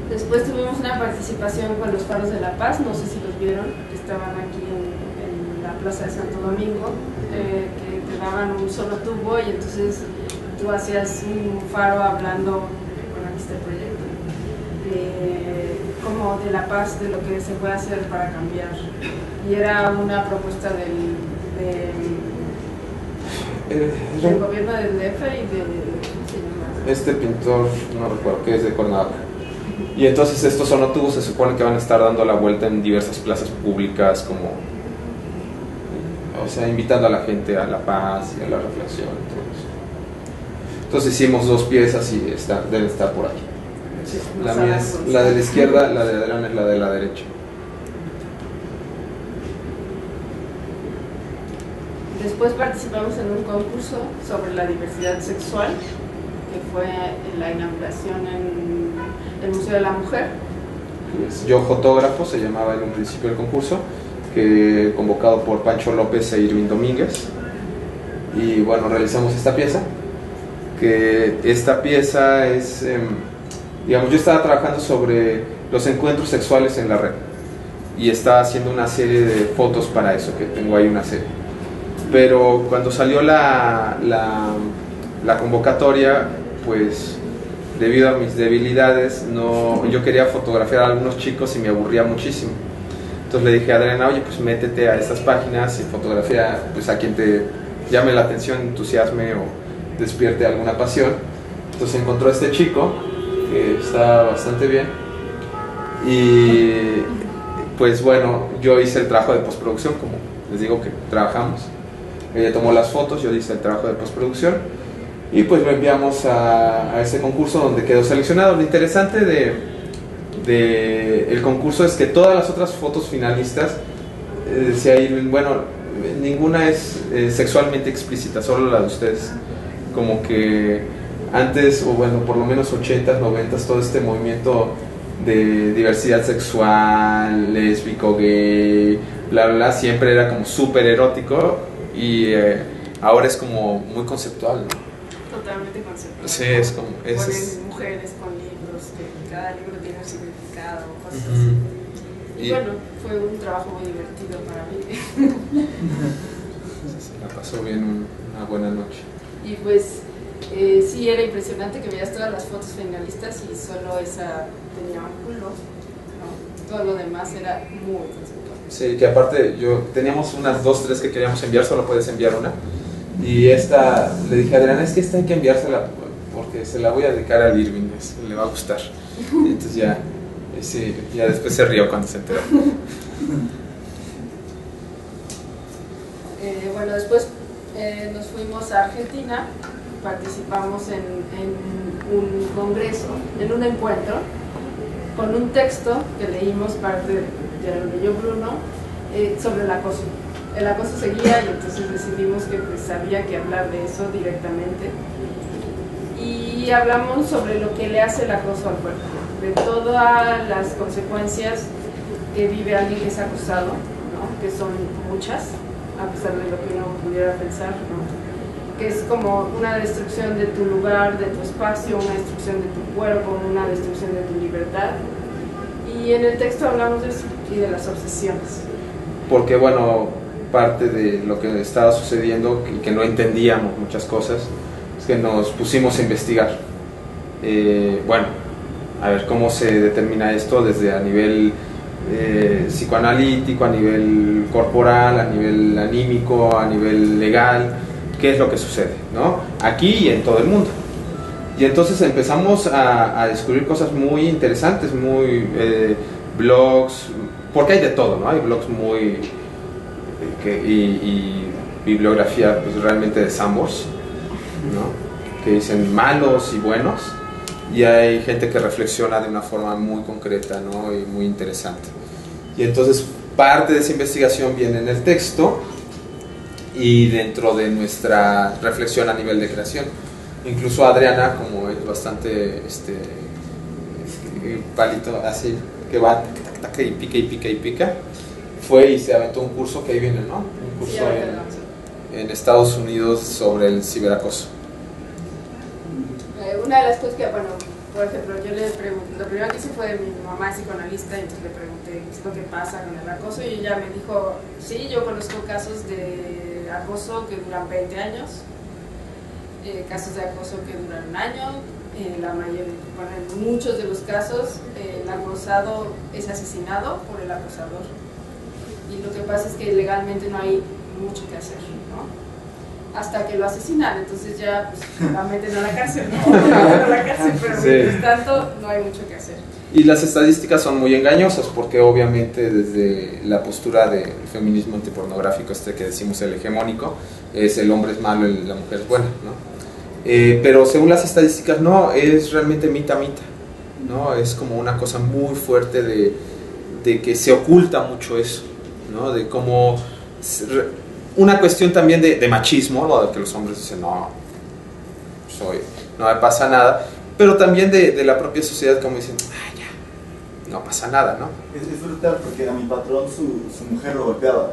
Después tuvimos una participación con los Faros de la Paz, no sé si los vieron, que estaban aquí en la Plaza de Santo Domingo, que te daban un solo tubo y entonces tú hacías un faro hablando, bueno, aquí está el proyecto, como de la paz, de lo que se puede hacer para cambiar. Y era una propuesta del gobierno del DF y de este pintor, no recuerdo, que es de Cuernavaca. Y entonces estos sonotubos se supone que van a estar dando la vuelta en diversas plazas públicas, como, o sea, invitando a la gente a la paz y a la reflexión. Entonces hicimos dos piezas y deben estar por aquí. Sí, la mía es la de la izquierda, la de Adriana es la de la derecha. Después participamos en un concurso sobre la diversidad sexual, que fue en la inauguración en el Museo de la Mujer. Yo Fotógrafo se llamaba en un principio el concurso, que convocado por Pancho López e Irving Domínguez. Y bueno, realizamos esta pieza, que esta pieza es, digamos, yo estaba trabajando sobre los encuentros sexuales en la red y estaba haciendo una serie de fotos para eso, que tengo ahí una serie. Pero cuando salió la convocatoria, pues debido a mis debilidades, yo quería fotografiar a algunos chicos y me aburría muchísimo. Entonces le dije a Adriana, oye, pues métete a estas páginas y fotografía pues, a quien te llame la atención, entusiasme o despierte alguna pasión. Entonces encontró a este chico, que está bastante bien, y pues bueno, yo hice el trabajo de postproducción, como les digo que trabajamos. Ella tomó las fotos, yo hice el trabajo de postproducción y pues lo enviamos a ese concurso donde quedó seleccionado. Lo interesante de el concurso es que todas las otras fotos finalistas, bueno, ninguna es sexualmente explícita, solo la de ustedes. Como que antes, o bueno, por lo menos 80s, 90s, todo este movimiento de diversidad sexual, lésbico, gay, bla, bla, bla, siempre era como súper erótico. Y ahora es como muy conceptual, ¿no? Totalmente conceptual. Sí, es como... Ponen mujeres con libros, que cada libro tiene un significado, cosas Y bueno, fue un trabajo muy divertido para mí. Se la pasó bien una buena noche. Y pues sí, era impresionante que veías todas las fotos finalistas y solo esa tenía ángulo, ¿no? Todo lo demás era muy conceptual. Sí, que aparte teníamos unas 2, 3 que queríamos enviar, solo puedes enviar una. Y esta, le dije a Adriana, es que esta hay que enviársela porque se la voy a dedicar al Irving, le va a gustar. Y entonces ya, sí, ya después se rió cuando se enteró. Bueno, después nos fuimos a Argentina, participamos en un congreso, en un encuentro, con un texto que leímos, parte de lo leyó Bruno, sobre el acoso. El acoso seguía y entonces decidimos que pues había que hablar de eso directamente. Y hablamos sobre lo que le hace el acoso al cuerpo, de todas las consecuencias que vive alguien que es acosado, ¿no? Que son muchas, a pesar de lo que uno pudiera pensar, ¿no? Que es como una destrucción de tu lugar, de tu espacio, una destrucción de tu cuerpo, una destrucción de tu libertad. Y en el texto hablamos de eso y de las obsesiones. Porque bueno, parte de lo que estaba sucediendo y que no entendíamos muchas cosas es que nos pusimos a investigar. Bueno, a ver cómo se determina esto desde a nivel psicoanalítico, a nivel corporal, a nivel anímico, a nivel legal, qué es lo que sucede, ¿no? Aquí y en todo el mundo. Y entonces empezamos a descubrir cosas muy interesantes, muy blogs, porque hay de todo, ¿no? Hay blogs muy y bibliografía pues realmente de Sambors, ¿no? Que dicen malos y buenos, y hay gente que reflexiona de una forma muy concreta, ¿no? Y muy interesante. Y entonces parte de esa investigación viene en el texto y dentro de nuestra reflexión a nivel de creación. Incluso Adriana, como es bastante palito así, que va y pica y pica y pica, fue y se aventó un curso que ahí viene, ¿no? Un curso en Estados Unidos sobre el ciberacoso. Una de las cosas que, bueno, por ejemplo, yo le pregunté, lo primero que hice fue, mi mamá es psicoanalista, y entonces le pregunté qué es lo que pasa con el acoso, y ella me dijo, sí, yo conozco casos de acoso que duran 20 años, casos de acoso que duran 1 año, bueno, en muchos de los casos el acosado es asesinado por el acosador, y lo que pasa es que legalmente no hay mucho que hacer, ¿no? Hasta que lo asesinan, entonces ya pues, la meten a la cárcel, ¿no? A la cárcel, pero sí. Mientras tanto no hay mucho que hacer. Y las estadísticas son muy engañosas porque obviamente desde la postura del feminismo antipornográfico, que decimos el hegemónico, es el hombre es malo y la mujer es buena, ¿no? Pero según las estadísticas no, es realmente mitad-mitad, ¿no? Es como una cosa muy fuerte de que se oculta mucho eso, ¿no? De cómo... Una cuestión también de machismo, ¿no? De que los hombres dicen, no me pasa nada, pero también de la propia sociedad, como dicen, ya, no pasa nada, ¿no? Es brutal porque a mi patrón su mujer lo golpeaba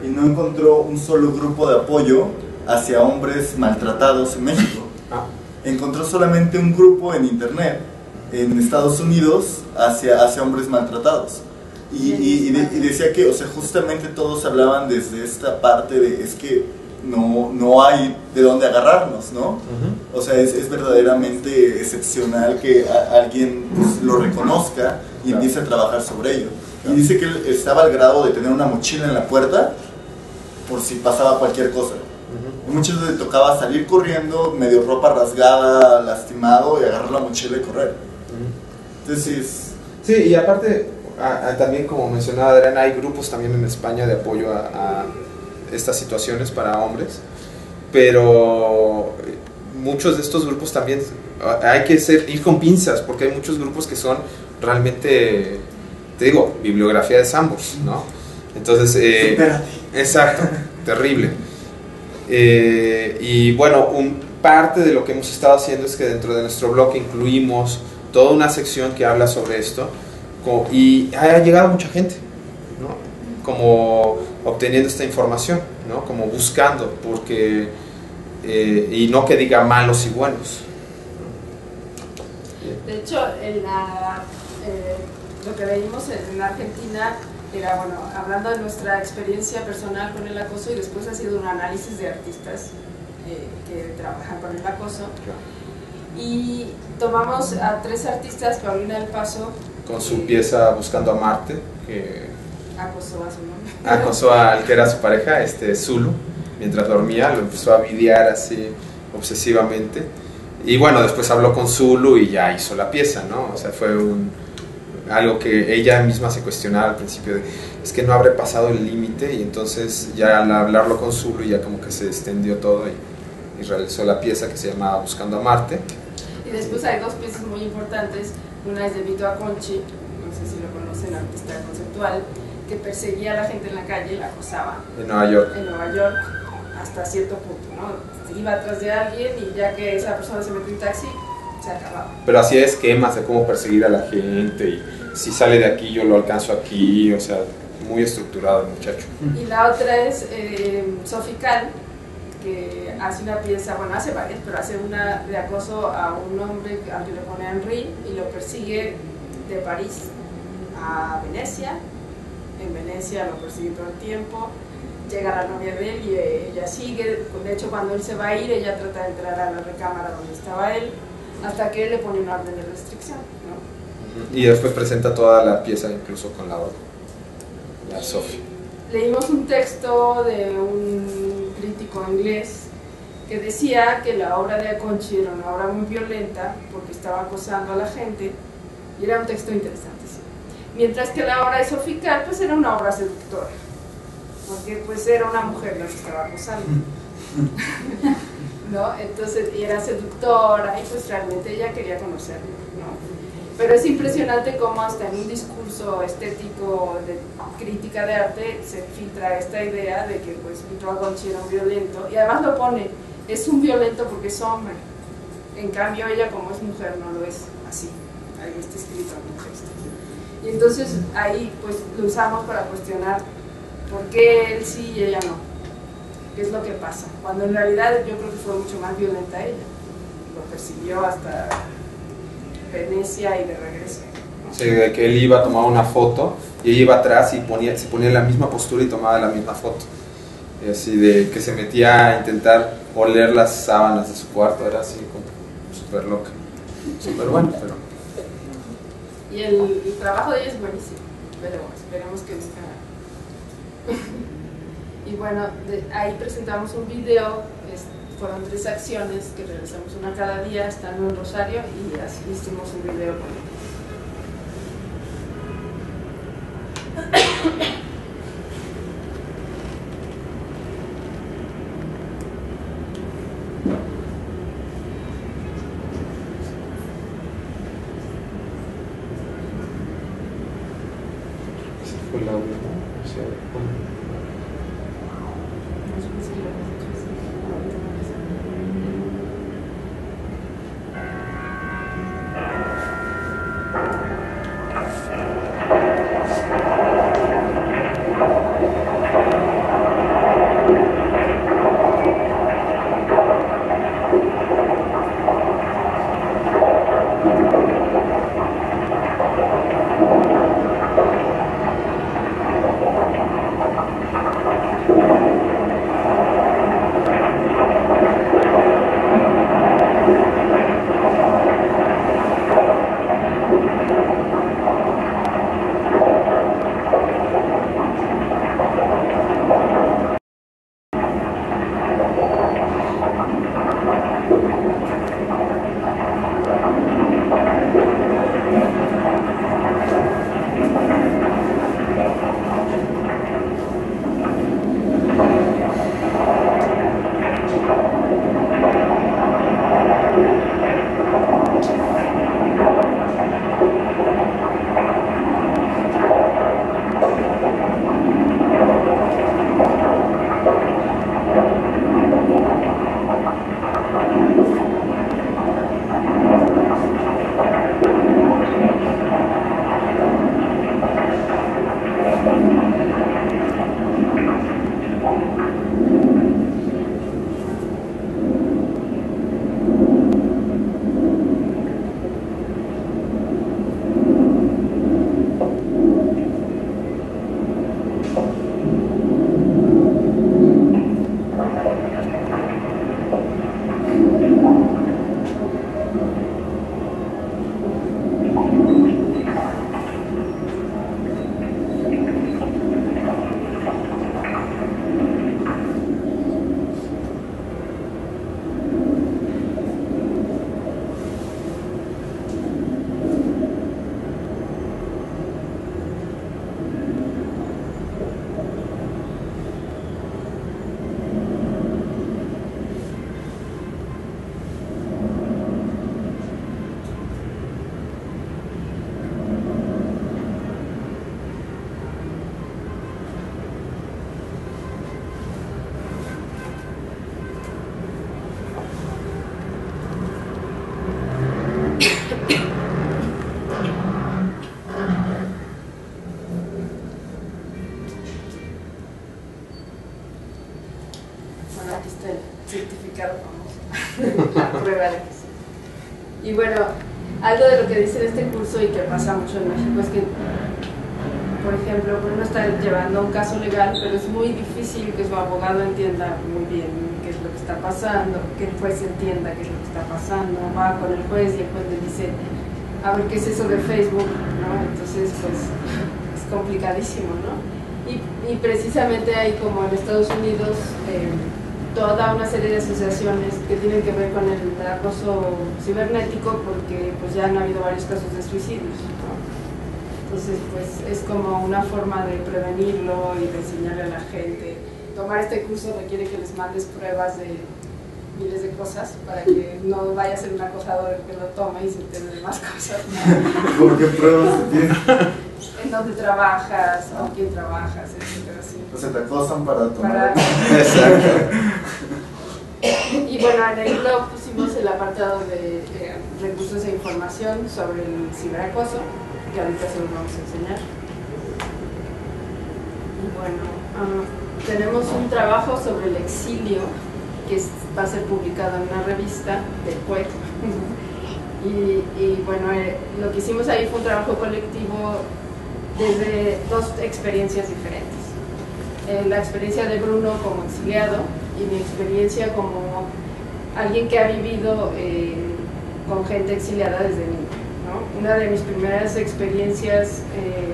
y no encontró un solo grupo de apoyo hacia hombres maltratados en México. Encontró solamente un grupo en internet en Estados Unidos hacia hombres maltratados. Y decía que, o sea, justamente todos hablaban desde esta parte de, es que no hay de dónde agarrarnos, ¿no? O sea, es verdaderamente excepcional que alguien pues, lo reconozca y empiece a trabajar sobre ello. Y dice que él estaba al grado de tener una mochila en la puerta por si pasaba cualquier cosa. Muchas veces le tocaba salir corriendo, medio ropa rasgada, lastimado, y agarrar la mochila y correr. Entonces sí, y aparte... también como mencionaba Adriana, hay grupos también en España de apoyo a estas situaciones para hombres, pero muchos de estos grupos también hay que ir con pinzas porque hay muchos grupos que son realmente, te digo, bibliografía de Sambors, ¿no? Entonces, exacto, terrible. Y bueno, parte de lo que hemos estado haciendo es que dentro de nuestro blog incluimos toda una sección que habla sobre esto. Y ha llegado mucha gente, ¿no? Como obteniendo esta información, ¿no? Como buscando, porque y no que diga malos y buenos. De hecho, en la lo que veíamos en Argentina era, bueno, hablando de nuestra experiencia personal con el acoso, y después ha sido un análisis de artistas que trabajan con el acoso. Y tomamos a 3 artistas, Paulina del Paso, con su pieza Buscando a Marte, que acosó a su nombre. Acosó al que era su pareja, Zulu, mientras dormía, lo empezó a videar así obsesivamente. Y bueno, después habló con Zulu y ya hizo la pieza, ¿no? O sea, fue algo que ella misma se cuestionaba al principio, de, es que no habré pasado el límite, y entonces ya al hablarlo con Zulu ya como que se extendió todo y realizó la pieza que se llama Buscando a Marte. Y después hay 2 piezas muy importantes, una es de Vito Acconci, no sé si lo conocen, artista conceptual, que perseguía a la gente en la calle, la acosaba. En Nueva York. En Nueva York, hasta cierto punto, ¿no? Iba atrás de alguien y ya que esa persona se metió en taxi, se acababa. Pero hacía esquemas de cómo perseguir a la gente, y si sale de aquí yo lo alcanzo aquí, o sea, muy estructurado el muchacho. Y la otra es Sophie Calle, que hace una pieza, bueno, hace varias, pero hace una de acoso a un hombre al que le pone Henri y lo persigue de París a Venecia. En Venecia lo persigue todo el tiempo, llega la novia de él y ella sigue. De hecho, cuando él se va a ir, ella trata de entrar a la recámara donde estaba él, hasta que él le pone una orden de restricción, ¿no? Y después presenta toda la pieza incluso con la orden, la Sophie. Leímos un texto de un crítico inglés que decía que la obra de Acconci era una obra muy violenta porque estaba acosando a la gente, y era un texto interesante, sí. Mientras que la obra de Sophie Calle pues era una obra seductora, porque pues era una mujer la que estaba acosando. ¿No? Entonces, y era seductora, y pues realmente ella quería conocerlo, ¿no? Pero es impresionante cómo hasta en un discurso estético de crítica de arte se filtra esta idea de que pues Vito Acconci era un violento, y además lo pone, es un violento porque es hombre, en cambio ella como es mujer no lo es así, ahí está escrito en un texto. Y entonces ahí pues lo usamos para cuestionar por qué él sí y ella no, qué es lo que pasa, cuando en realidad yo creo que fue mucho más violenta ella, lo persiguió hasta Venecia y de regreso, ¿no? Sí, de que él iba a tomar una foto y ella iba atrás y se ponía en la misma postura y tomaba la misma foto, y así de que se metía a intentar oler las sábanas de su cuarto, era así como súper loca, súper bueno, pero... Y el trabajo de ella es buenísimo, pero esperemos que nunca... Y bueno, ahí presentamos un video, fueron 3 acciones que realizamos una cada día, están en Rosario, y así hicimos un video con ellos. Fue el audio, ¿no? O sea, aquí está el certificado famoso, la prueba de que sí. Y bueno, algo de lo que dice en este curso y que pasa mucho en México es que, por ejemplo, uno está llevando un caso legal, pero es muy difícil que su abogado entienda muy bien qué es lo que está pasando, que el juez entienda qué es lo que está pasando, va con el juez y el juez le dice, a ver qué es eso de Facebook, ¿no? Entonces, pues, es complicadísimo, ¿no? Y precisamente hay, como en Estados Unidos, toda una serie de asociaciones que tienen que ver con el acoso cibernético, porque pues ya han habido varios casos de suicidios, ¿no? Entonces, pues es como una forma de prevenirlo y de enseñarle a la gente. Tomar este curso requiere que les mandes pruebas de miles de cosas para que no vaya a ser un acosador el que lo tome y se entere de más cosas. ¿Por qué pruebas tienes? En dónde trabajas, con quién trabajas, etcétera. O sea, te acosan para tomar. Exacto. Y bueno, en el blog pusimos el apartado de recursos e información sobre el ciberacoso, que ahorita se los vamos a enseñar. Y bueno, tenemos un trabajo sobre el exilio que va a ser publicado en una revista del CUEC. Y bueno, lo que hicimos ahí fue un trabajo colectivo desde dos experiencias diferentes. La experiencia de Bruno como exiliado y mi experiencia como alguien que ha vivido con gente exiliada desde niño, ¿no? Una de mis primeras experiencias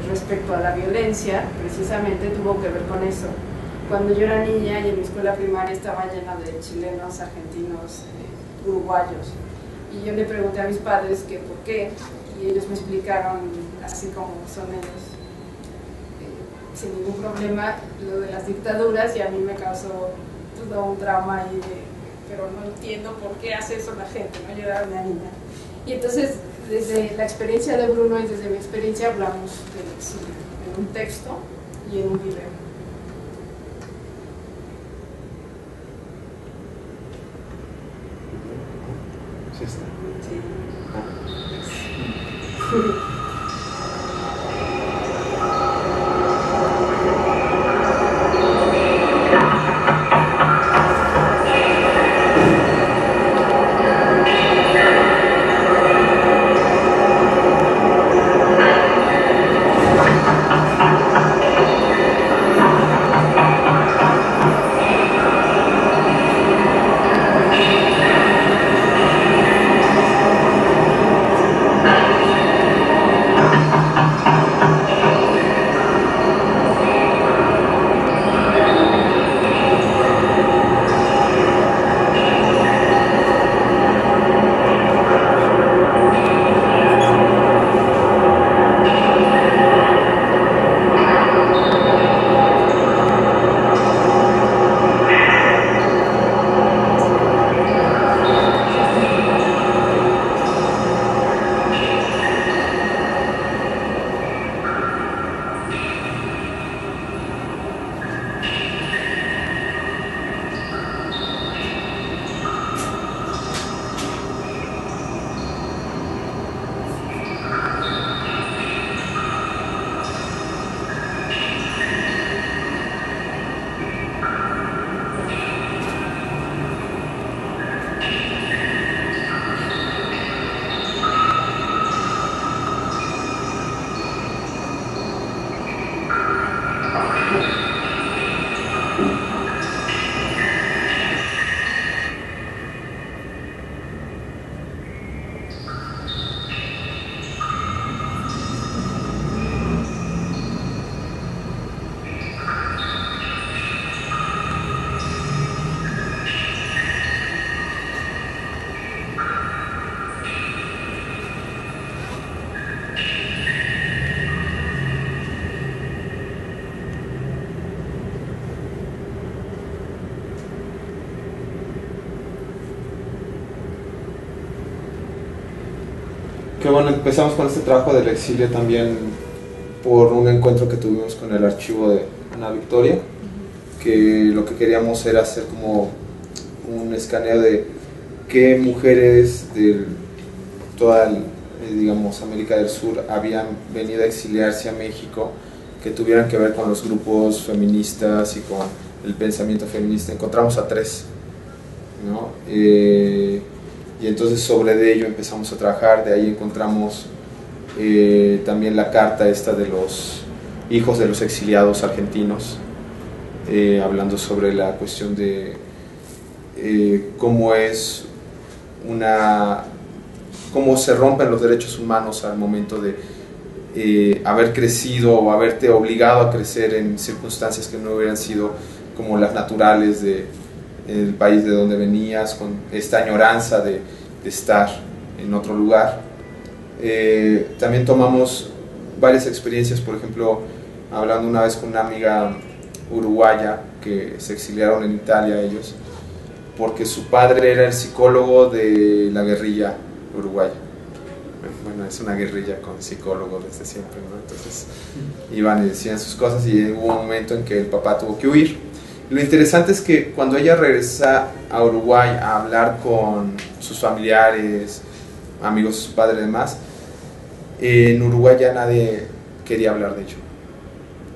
respecto a la violencia precisamente tuvo que ver con eso. Cuando yo era niña y en mi escuela primaria estaba llena de chilenos, argentinos, uruguayos, y yo le pregunté a mis padres que por qué, y ellos me explicaron, así como son ellos, sin ningún problema, lo de las dictaduras, y a mí me causó todo un trauma ahí pero no entiendo por qué hace eso la gente, ¿no? Yo era una niña. Y entonces, desde la experiencia de Bruno y desde mi experiencia hablamos del exilio, en un texto y en un video. Sí está. Sí. Que bueno, empezamos con este trabajo del exilio también por un encuentro que tuvimos con el archivo de Ana Victoria, que lo que queríamos era hacer como un escaneo de qué mujeres de toda, digamos, América del Sur habían venido a exiliarse a México, que tuvieran que ver con los grupos feministas y con el pensamiento feminista. Encontramos a 3 ¿no? Y entonces sobre de ello empezamos a trabajar. De ahí encontramos también la carta esta de los hijos de los exiliados argentinos, hablando sobre la cuestión de cómo se rompen los derechos humanos al momento de haber crecido o haberte obligado a crecer en circunstancias que no hubieran sido como las naturales del país de donde venías, con esta añoranza de estar en otro lugar. También tomamos varias experiencias, por ejemplo, hablando una vez con una amiga uruguaya que se exiliaron en Italia ellos, porque su padre era el psicólogo de la guerrilla uruguaya. Bueno, es una guerrilla con psicólogos desde siempre, ¿no? Entonces iban y decían sus cosas, y hubo un momento en que el papá tuvo que huir. Lo interesante es que cuando ella regresa a Uruguay a hablar con sus familiares, amigos de su padre y demás, en Uruguay ya nadie quería hablar de ello.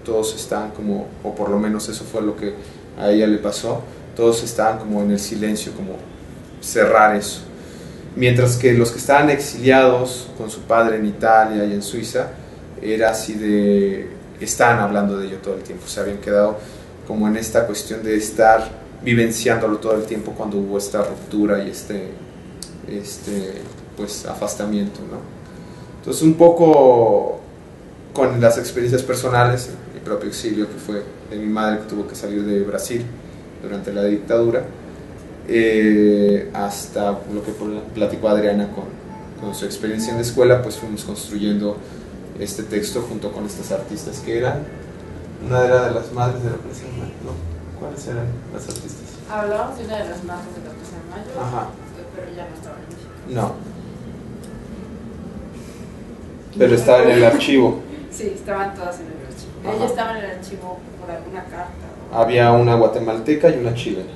Todos estaban como, o por lo menos eso fue lo que a ella le pasó, todos estaban como en el silencio, como cerrar eso. Mientras que los que estaban exiliados con su padre en Italia y en Suiza, era así de, estaban hablando de ello todo el tiempo, se habían quedado como en esta cuestión de estar vivenciándolo todo el tiempo cuando hubo esta ruptura y pues afastamiento, ¿no? Entonces un poco con las experiencias personales, mi propio exilio que fue de mi madre, que tuvo que salir de Brasil durante la dictadura, hasta lo que platicó Adriana con su experiencia en la escuela, pues fuimos construyendo este texto junto con estas artistas que eran, una era de las madres de la Plaza de Mayo, ¿no? ¿Cuáles eran las artistas? Hablábamos de una de las madres de la Plaza de Mayo, ajá, pero ya no estaba en México. No, pero estaba en el archivo. Sí, estaban todas en el archivo. Ajá. Ella estaba en el archivo por alguna carta. Había una guatemalteca y una chilena.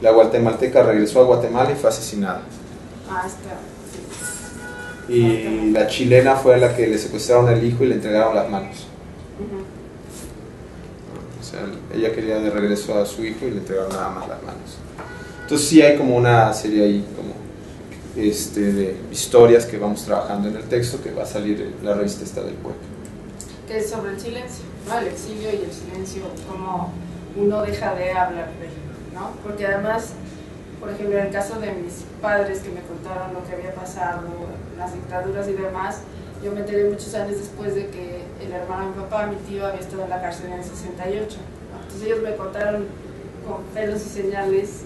La guatemalteca regresó a Guatemala y fue asesinada. Ah, está. Sí. Y la chilena fue a la que le secuestraron el hijo y le entregaron las manos. O sea, ella quería de regreso a su hijo y le entregaron nada más las manos. Entonces sí hay como una serie ahí como de historias que vamos trabajando en el texto, que va a salir en la revista esta del poeta. Que es sobre el silencio, ¿no? El exilio y el silencio, como uno deja de hablar de él, ¿no? Porque además, por ejemplo, en el caso de mis padres que me contaron lo que había pasado, las dictaduras y demás, yo me enteré muchos años después de que el hermano de mi papá, mi tío, había estado en la cárcel en el 68, ¿no? Entonces ellos me contaron con pelos y señales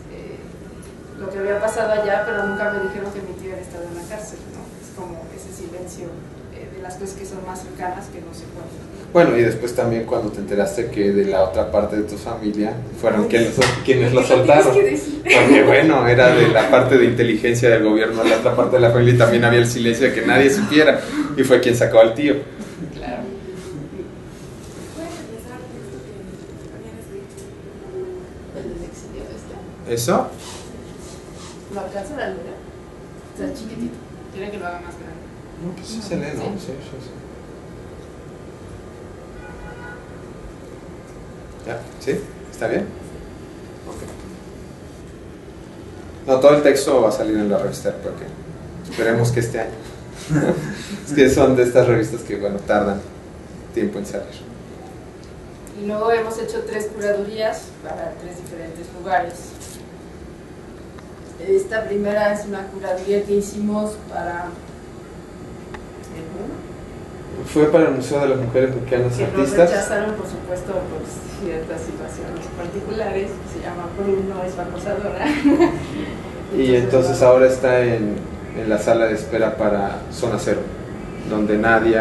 lo que había pasado allá, pero nunca me dijeron que mi tío había estado en la cárcel, ¿no? Es como ese silencio de las cosas que son más cercanas que no se cuentan. Bueno, y después también cuando te enteraste que de la otra parte de tu familia fueron quienes lo soltaron. Porque bueno, era de la parte de inteligencia del gobierno, la otra parte de la familia, y también había el silencio de que nadie supiera, y fue quien sacó al tío. Claro. ¿Eso? ¿Lo alcanza la luna? Está chiquitito. Quieren que lo haga más grande. No, pues sí se lee, ¿no? Sí, sí, sí. ¿Ya? ¿Sí? ¿Está bien? Ok. No, todo el texto va a salir en la revista, porque esperemos que este año. Es que son de estas revistas que, bueno, tardan tiempo en salir. Y luego hemos hecho 3 curadurías para 3 diferentes lugares. Esta primera es una curaduría que hicimos para Fue para el Museo de las Mujeres Mexicanas que Artistas. nos rechazaron, por supuesto, por ciertas situaciones particulares. Se llama Bruno es acosadora. Y entonces ahora está en la sala de espera para Zona Cero, donde nadie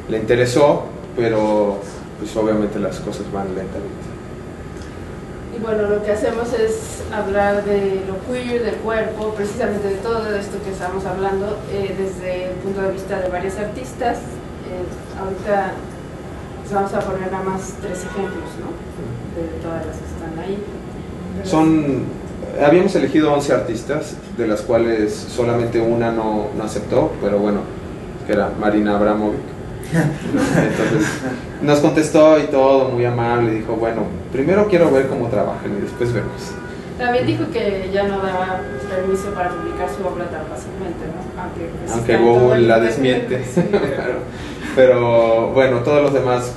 le interesó, pero pues obviamente las cosas van lentamente. Y bueno, lo que hacemos es hablar de lo queer, del cuerpo, precisamente de todo esto que estamos hablando, desde el punto de vista de varios artistas. Ahorita pues vamos a poner nada más 3 ejemplos, ¿no? De todas las que están ahí. Habíamos elegido 11 artistas, de las cuales solamente una no aceptó, pero bueno, que era Marina Abramovic. Entonces nos contestó y todo, muy amable, dijo, bueno, primero quiero ver cómo trabajan y después vemos. También dijo que ya no daba permiso para publicar su obra tan fácilmente, ¿no? Aunque Google la desmiente. Sí. Claro. Pero bueno, todos los demás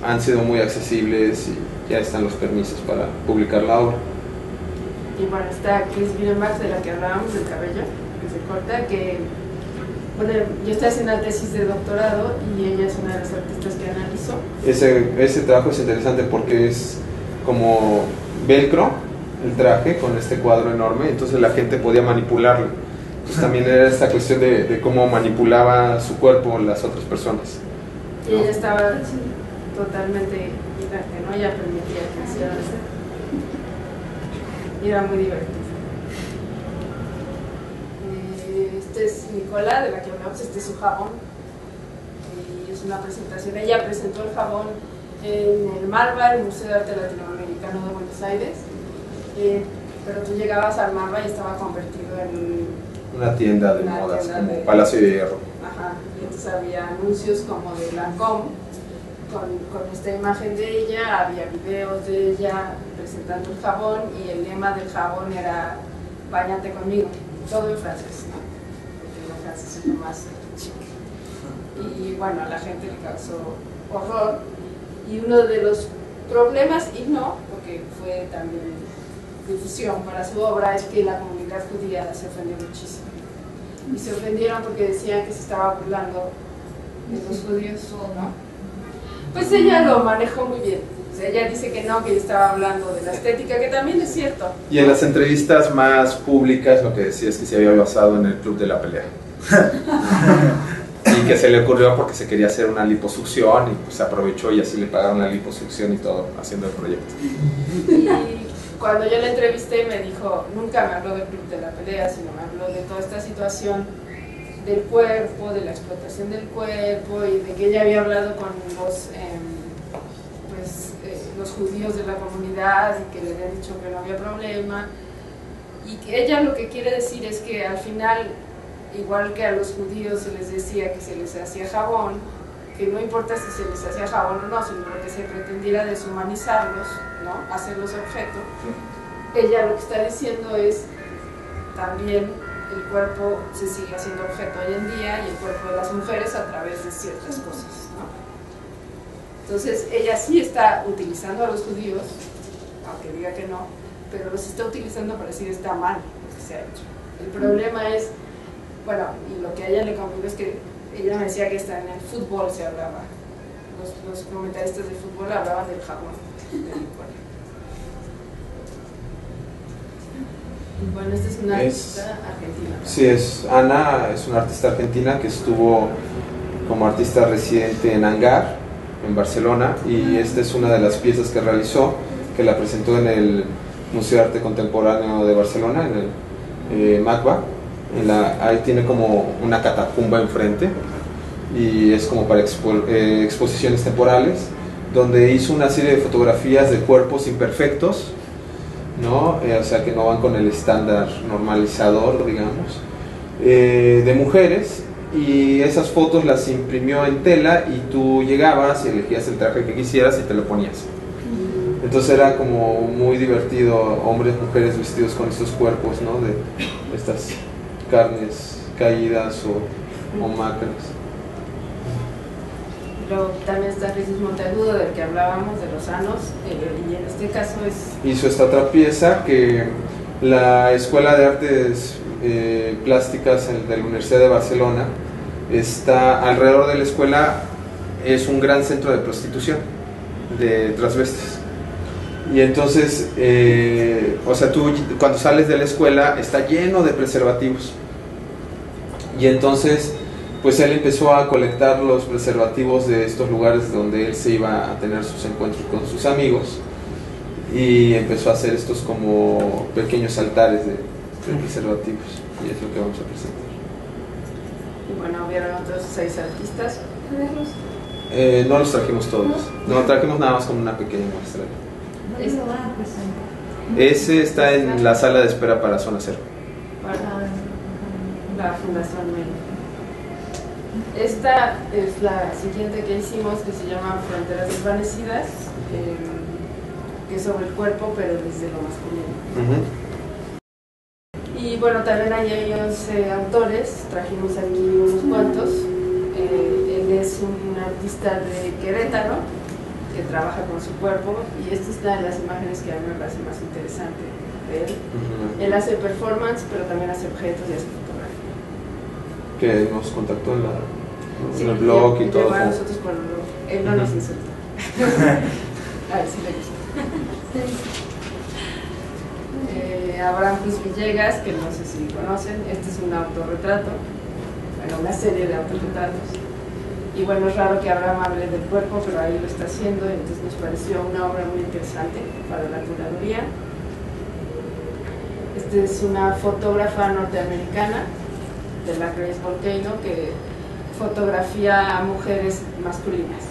han sido muy accesibles y ya están los permisos para publicar la obra. Y bueno, está Chris Birenbach, de la que hablábamos, del cabello, que se corta, que bueno, yo estoy haciendo la tesis de doctorado y ella es una de las artistas que analizó. Ese trabajo es interesante porque es como velcro, el traje, con este cuadro enorme, entonces la gente podía manipularlo. Entonces también era esta cuestión de cómo manipulaba su cuerpo las otras personas, ¿no? Y ella estaba totalmente inerte, ¿no? Ella permitía que hiciera eso. Y era muy divertido. Este es Nicola, de la que hablamos, este es su jabón. Y es una presentación. Ella presentó el jabón en el MARVA, el Museo de Arte Latinoamericano de Buenos Aires. Pero tú llegabas al MARVA y estaba convertido en una tienda de modas, como Palacio de Hierro. Ajá, y entonces había anuncios como de Lancôme con esta imagen de ella, había videos de ella presentando el jabón y el lema del jabón era "Báñate conmigo", todo en francés, ¿no? Porque en francés es lo más chic. Y bueno, a la gente le causó horror, y uno de los problemas, y no, porque fue también difusión para su obra, es que la comunidad judía se ofendió muchísimo. Y se ofendieron porque decían que se estaba burlando de los judíos, ¿no? Pues ella lo manejó muy bien. O sea, ella dice que no, que estaba hablando de la estética, que también es cierto. Y en las entrevistas más públicas lo que decía es que se había basado en el Club de la Pelea. Y que se le ocurrió porque se quería hacer una liposucción y pues se aprovechó y así le pagaron la liposucción y todo, haciendo el proyecto. Y cuando yo la entrevisté me dijo, nunca me habló del Club de la Pelea, sino me habló de toda esta situación del cuerpo, de la explotación del cuerpo, y de que ella había hablado con los judíos de la comunidad y que le habían dicho que no había problema, y que ella lo que quiere decir es que al final, igual que a los judíos se les decía que se les hacía jabón, que no importa si se les hacía jabón o no, sino que se pretendiera deshumanizarlos, ¿no? Hacerlos objeto. Ella lo que está diciendo es también el cuerpo se sigue haciendo objeto hoy en día, y el cuerpo de las mujeres a través de ciertas cosas, ¿no? Entonces ella sí está utilizando a los judíos, aunque diga que no, pero los está utilizando para decir está mal lo que se ha hecho. El problema es, bueno, y lo que a ella le conviene es que ella me decía que hasta en el fútbol se hablaba, los comentaristas de fútbol hablaban del jabón, del cuerpo. Bueno, esta es una artista argentina, ¿no? Sí, Ana es una artista argentina que estuvo como artista residente en Hangar, en Barcelona, y esta es una de las piezas que realizó, que la presentó en el Museo de Arte Contemporáneo de Barcelona, en el MACBA. Ahí tiene como una catacumba enfrente, y es como para exposiciones temporales, donde hizo una serie de fotografías de cuerpos imperfectos, ¿no? O sea, que no van con el estándar normalizador, digamos, de mujeres, y esas fotos las imprimió en tela y tú llegabas y elegías el traje que quisieras y te lo ponías. Entonces era como muy divertido, hombres, mujeres vestidos con estos cuerpos, ¿no? De estas carnes caídas o macras. Pero también está Jesús Monteagudo, del que hablábamos, de los Anos, y en este caso hizo esta otra pieza que la Escuela de Artes Plásticas de la Universidad de Barcelona está alrededor de la escuela, es un gran centro de prostitución de transvestis. Y entonces, o sea, tú cuando sales de la escuela está lleno de preservativos. Y entonces, pues él empezó a colectar los preservativos de estos lugares donde él se iba a tener sus encuentros con sus amigos, y empezó a hacer estos como pequeños altares de preservativos, y es lo que vamos a presentar. Y bueno, vieron otros 6 artistas. No los trajimos todos, no trajimos nada más como una pequeña muestra. Ese está en la sala de espera para Zona Cero. Para la Fundación Melo. Esta es la siguiente que hicimos, que se llama Fronteras Desvanecidas. que es sobre el cuerpo, pero desde lo masculino. Y bueno, también hay 11 autores, trajimos aquí unos cuantos. Él es un artista de Querétaro que trabaja con su cuerpo, y esta es una de las imágenes que a mí me parece más interesante de él. Él hace performance, pero también hace objetos y hace fotografía. Que nos contactó en el blog y todo. A nosotros por el blog. Él no nos insulta. A ver si le gusta. Abraham Cruz Villegas, que no sé si conocen, este es un autorretrato, bueno, una serie de autorretratos. Y bueno, es raro que Abraham hable del cuerpo, pero ahí lo está haciendo, entonces nos pareció una obra muy interesante para la curaduría. Esta es una fotógrafa norteamericana de la Grace Volcano que fotografía a mujeres masculinas.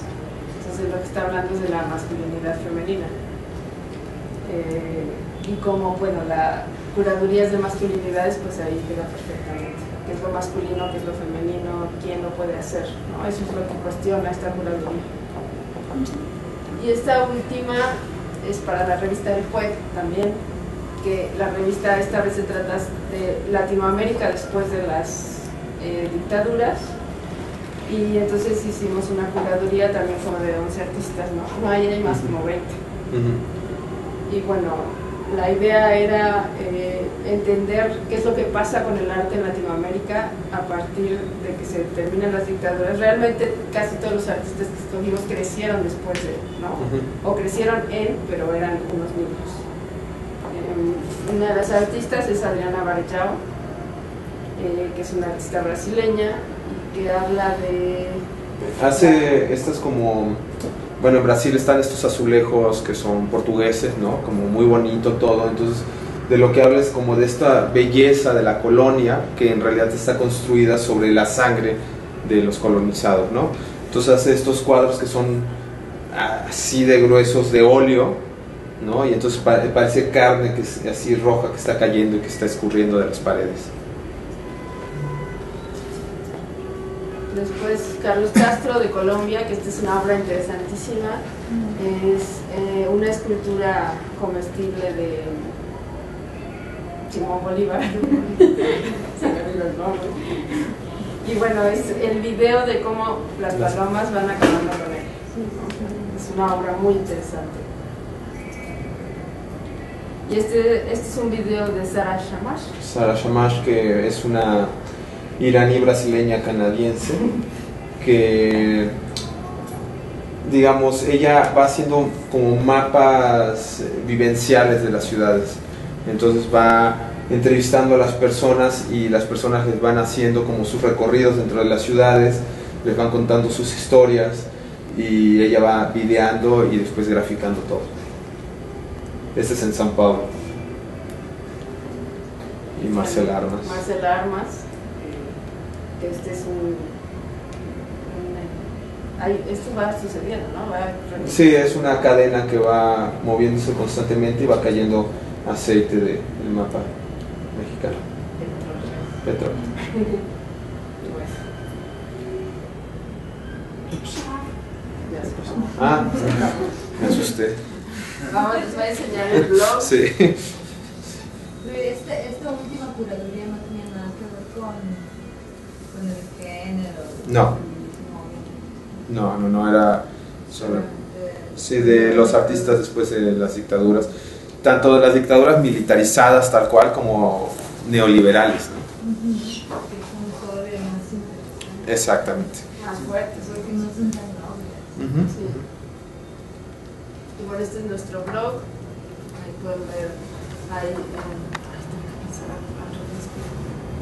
Entonces lo que está hablando es de la masculinidad femenina. Y como, bueno, la curaduría es de masculinidades, pues ahí queda perfectamente. ¿Qué es lo masculino, qué es lo femenino, quién lo puede hacer? ¿No? Eso es lo que cuestiona esta curaduría. Y esta última es para la revista El Juez también, que la revista esta vez se trata de Latinoamérica después de las dictaduras, y entonces hicimos una curaduría también como de 11 artistas, no hay más, como 20. Y bueno, la idea era entender qué es lo que pasa con el arte en Latinoamérica a partir de que se terminan las dictaduras. Realmente casi todos los artistas que escogimos crecieron después de, ¿no? O crecieron pero eran unos niños. Una de las artistas es Adriana Varejão, que es una artista brasileña y que habla de... Hace estas como... Bueno, en Brasil están estos azulejos que son portugueses, ¿no? Como muy bonito todo, entonces de lo que habla es como de esta belleza de la colonia que en realidad está construida sobre la sangre de los colonizados, ¿no? Entonces hace estos cuadros que son así de gruesos de óleo, ¿no? Y entonces parece carne que es así roja que está cayendo y que está escurriendo de las paredes. Después Carlos Castro de Colombia, que esta es una obra interesantísima, es una escultura comestible de Simón Bolívar. Se me olvidó el nombre. Y bueno, es el video de cómo las palomas van acabando con él. Es una obra muy interesante. Y este es un video de Sara Shamash. Sara Shamash, que es una iraní brasileña canadiense, que digamos ella va haciendo como mapas vivenciales de las ciudades, entonces va entrevistando a las personas y las personas les van haciendo como sus recorridos dentro de las ciudades, les van contando sus historias y ella va videando y después graficando todo. Este es en São Paulo. Y Marcela Armas. Marcela Armas. Este es esto va sucediendo, ¿no? Sí, es una cadena que va moviéndose constantemente y va cayendo aceite del mapa mexicano. Petróleo. Me asusté. Vamos, les voy a enseñar el blog. Sí. Esta última curaduría no tenía nada que ver con el género. No, era solo, sí, de los artistas después de las dictaduras, tanto de las dictaduras militarizadas tal cual como neoliberales, ¿no? Exactamente. Más fuertes, porque no son tan nobles. Sí. Y bueno, este es nuestro blog. Ahí pueden ver.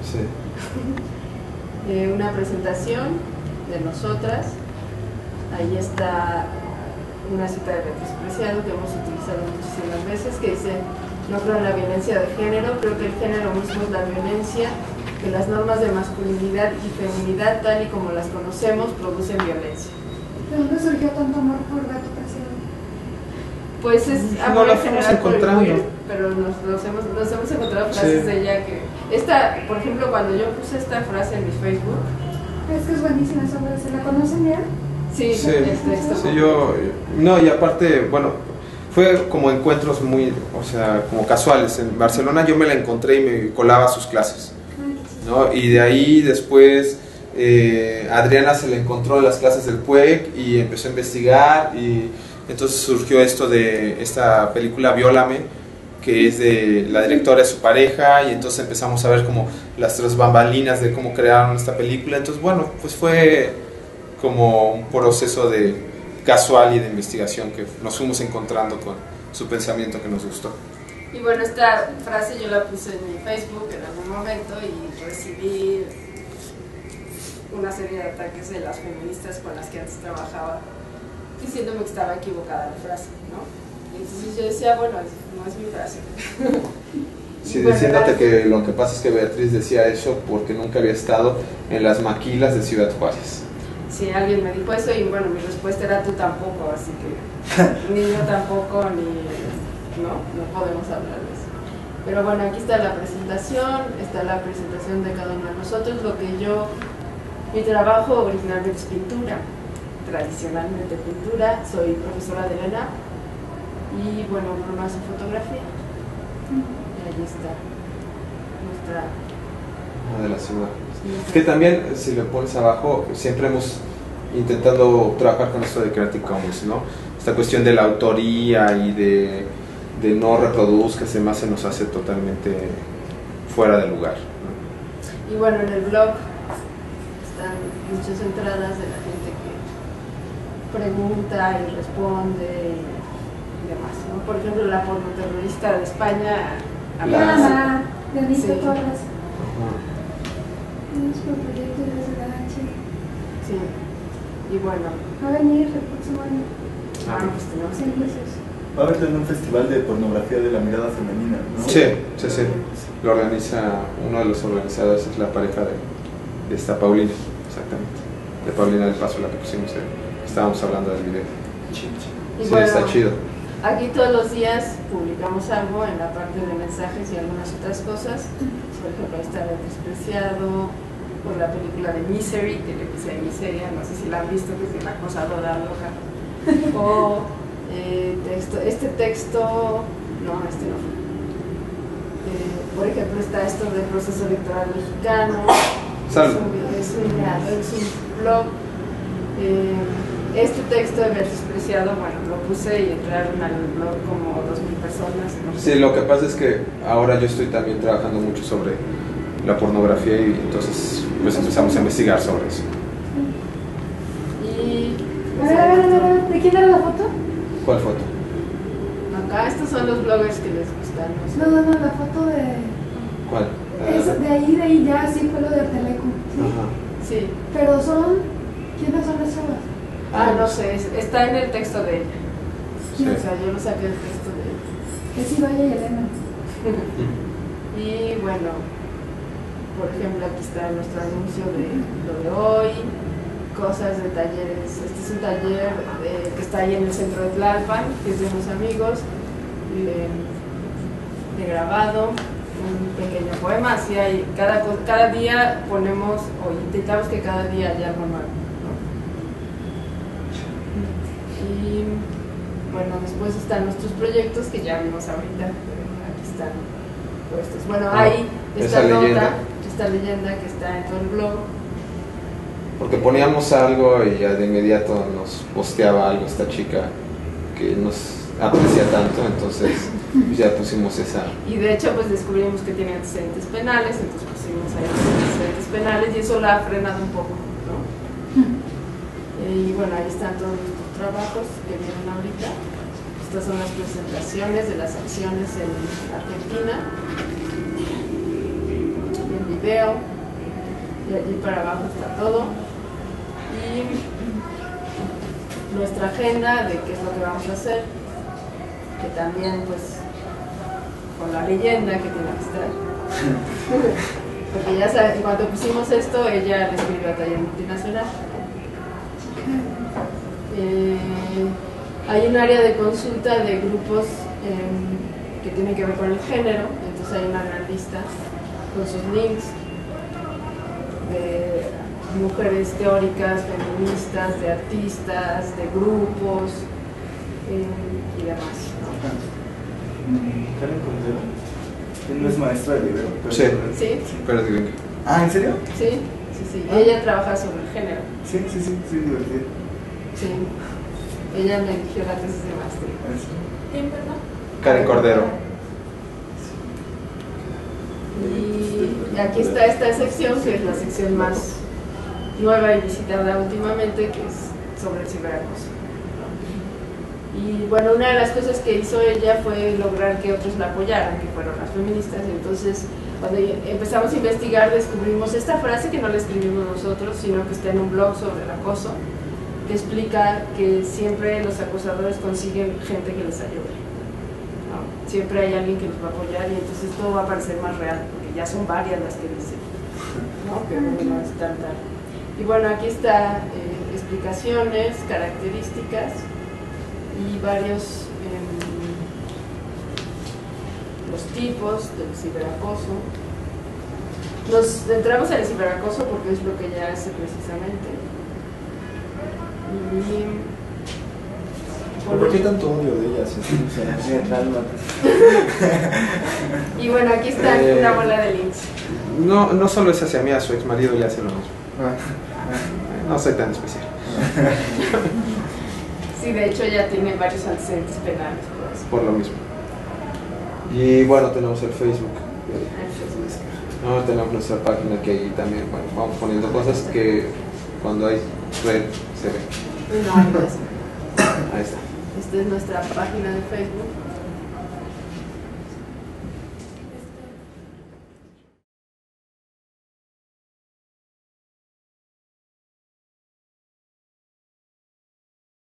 Sí. Una presentación de nosotras. Ahí está una cita de Beatriz Preciado que hemos utilizado muchísimas veces, que dice: no creo en la violencia de género, creo que el género mismo es la violencia, que las normas de masculinidad y feminidad tal y como las conocemos producen violencia. ¿De dónde surgió tanto amor por Beatriz Preciado? Pues es no la fuimos encontrando, pero nos hemos encontrado frases de ella que por ejemplo, cuando yo puse esta frase en mi Facebook, es que es buenísima esa frase. ¿La conocen ya? Sí, sí, yo no, y aparte, bueno, fue como encuentros muy, o sea, como casuales. En Barcelona yo me la encontré y me colaba a sus clases, ¿no? Y de ahí después Adriana se la encontró en las clases del PUEC y empezó a investigar, y entonces surgió esto de esta película Viólame, que es de la directora, de su pareja, y entonces empezamos a ver como las tres bambalinas de cómo crearon esta película. Entonces bueno, pues fue como un proceso de casual y de investigación que nos fuimos encontrando con su pensamiento que nos gustó. Y bueno, esta frase yo la puse en mi Facebook en algún momento y recibí una serie de ataques de las feministas con las que antes trabajaba, diciéndome que estaba equivocada la frase, ¿no? Entonces yo decía, bueno, no es mi frase. Sí, diciéndote que lo que pasa es que Beatriz decía eso porque nunca había estado en las maquilas de Ciudad Juárez. Sí, alguien me dijo eso y bueno, mi respuesta era tú tampoco, así que ni yo tampoco, ni... no podemos hablar de eso. Pero bueno, aquí está la presentación de cada uno de nosotros. Mi trabajo originalmente es pintura, tradicionalmente pintura, soy profesora de ENA. Y bueno, Bruno hace fotografía. Y ahí está nuestra... de la ciudad. Sí. Que también, si lo pones abajo, siempre hemos intentado trabajar con esto de Creative Commons, ¿no? Esta cuestión de la autoría y de no reproduzca, además se nos hace totalmente fuera de lugar, ¿no? Y bueno, en el blog están muchas entradas de la gente que pregunta y responde y demás, ¿no? Por ejemplo, la pornoterrorista de España, Ana, de Anita sí. Torres. Nuestro proyecto de SDH. Sí, y bueno. Va a venir el próximo año. Pues tenemos 6 meses. Va a haber también un festival de pornografía de la mirada femenina, ¿no? Sí. Lo organiza, uno de los organizadores es la pareja de esta Paulina, exactamente. De Paulina del Paso, la que pusimos, estábamos hablando del video. Sí, bueno, está chido. Aquí todos los días publicamos algo en la parte de mensajes y algunas otras cosas. Por ejemplo, está El Despreciado, por la película de Misery, que le puse Miseria, no sé si la han visto, que es una cosa loca. O este texto, no, este no. Por ejemplo, está esto del proceso electoral mexicano. Es un blog. Este texto de Ver Despreciado, bueno, lo puse y entraron al blog como 2,000 personas, ¿no? Sí, lo que pasa es que ahora yo estoy también trabajando mucho sobre la pornografía y entonces pues empezamos a investigar sobre eso. Y... ¿De quién era la foto? ¿Cuál foto? Acá estos son los bloggers que les gustan. No, la foto de... ¿Cuál? De ahí ya sí fue lo de Arteleco. ¿Sí? Ajá. Sí. Pero ¿quiénes son las chavas? No sé, está en el texto de ella. Sí. O sea, yo lo saqué del texto de ella. Es Ibaya y Elena. Y bueno, por ejemplo, aquí está nuestro anuncio de lo de hoy, cosas de talleres. Este es un taller que está ahí en el centro de Tlalpan, que es de unos amigos, de grabado, un pequeño poema. Así hay, cada día ponemos, o intentamos que cada día haya algo nuevo, ¿no? Y bueno, después están nuestros proyectos que ya vimos ahorita, aquí están puestos. Bueno, ahí esta leyenda que está en todo el blog. Porque poníamos algo y ya de inmediato nos posteaba algo esta chica que nos aprecia tanto, entonces pues ya pusimos esa. Y de hecho pues descubrimos que tiene antecedentes penales, entonces pusimos ahí los antecedentes penales y eso la ha frenado un poco, ¿no? Y bueno, ahí están todos nuestros trabajos que vienen ahorita. Estas son las presentaciones de las acciones en Argentina, en video, y allí para abajo está todo. Y nuestra agenda de qué es lo que vamos a hacer, que también pues con la leyenda que tiene que estar. Porque ya sabes, cuando pusimos esto, ella le escribió a Taller Multinacional. Hay un área de consulta de grupos que tienen que ver con el género, entonces hay una gran lista con sus links de mujeres teóricas, feministas, de artistas, de grupos y demás, ¿no? Karen Cordero. ¿Él no es maestra de libro? Sí. Sí. Pero es gringa. Ah, ¿en serio? Sí. Y ella trabaja sobre el género. Sí, divertido. Sí. Ella me eligió la tesis de maestría. ¿Quién, perdón? Karen Cordero. Y aquí está esta sección, que es la sección más nueva y visitada últimamente, que es sobre el ciberacoso. Y bueno, una de las cosas que hizo ella fue lograr que otros la apoyaran, que fueron las feministas. Y entonces, cuando empezamos a investigar, descubrimos esta frase que no la escribimos nosotros, sino que está en un blog sobre el acoso, que explica que siempre los acosadores consiguen gente que les ayude, ¿no? Siempre hay alguien que los va a apoyar, y entonces todo va a parecer más real, porque ya son varias las que dicen, ¿no? Que no es tanta. Y bueno, aquí está explicaciones, características y varios los tipos del ciberacoso. Nos centramos en el ciberacoso porque es lo que ella hace precisamente. ¿Por qué tanto odio de ellas? Y bueno, aquí está una bola de links. No solo es hacia mí, a su ex marido le hace lo mismo. No soy tan especial. Sí, de hecho ya tiene varios antecedentes penales por lo mismo. Y bueno, tenemos el Facebook. No, tenemos nuestra página, que ahí también, bueno, vamos poniendo cosas que cuando hay red se ve. No, Ahí está. Esta es nuestra página de Facebook.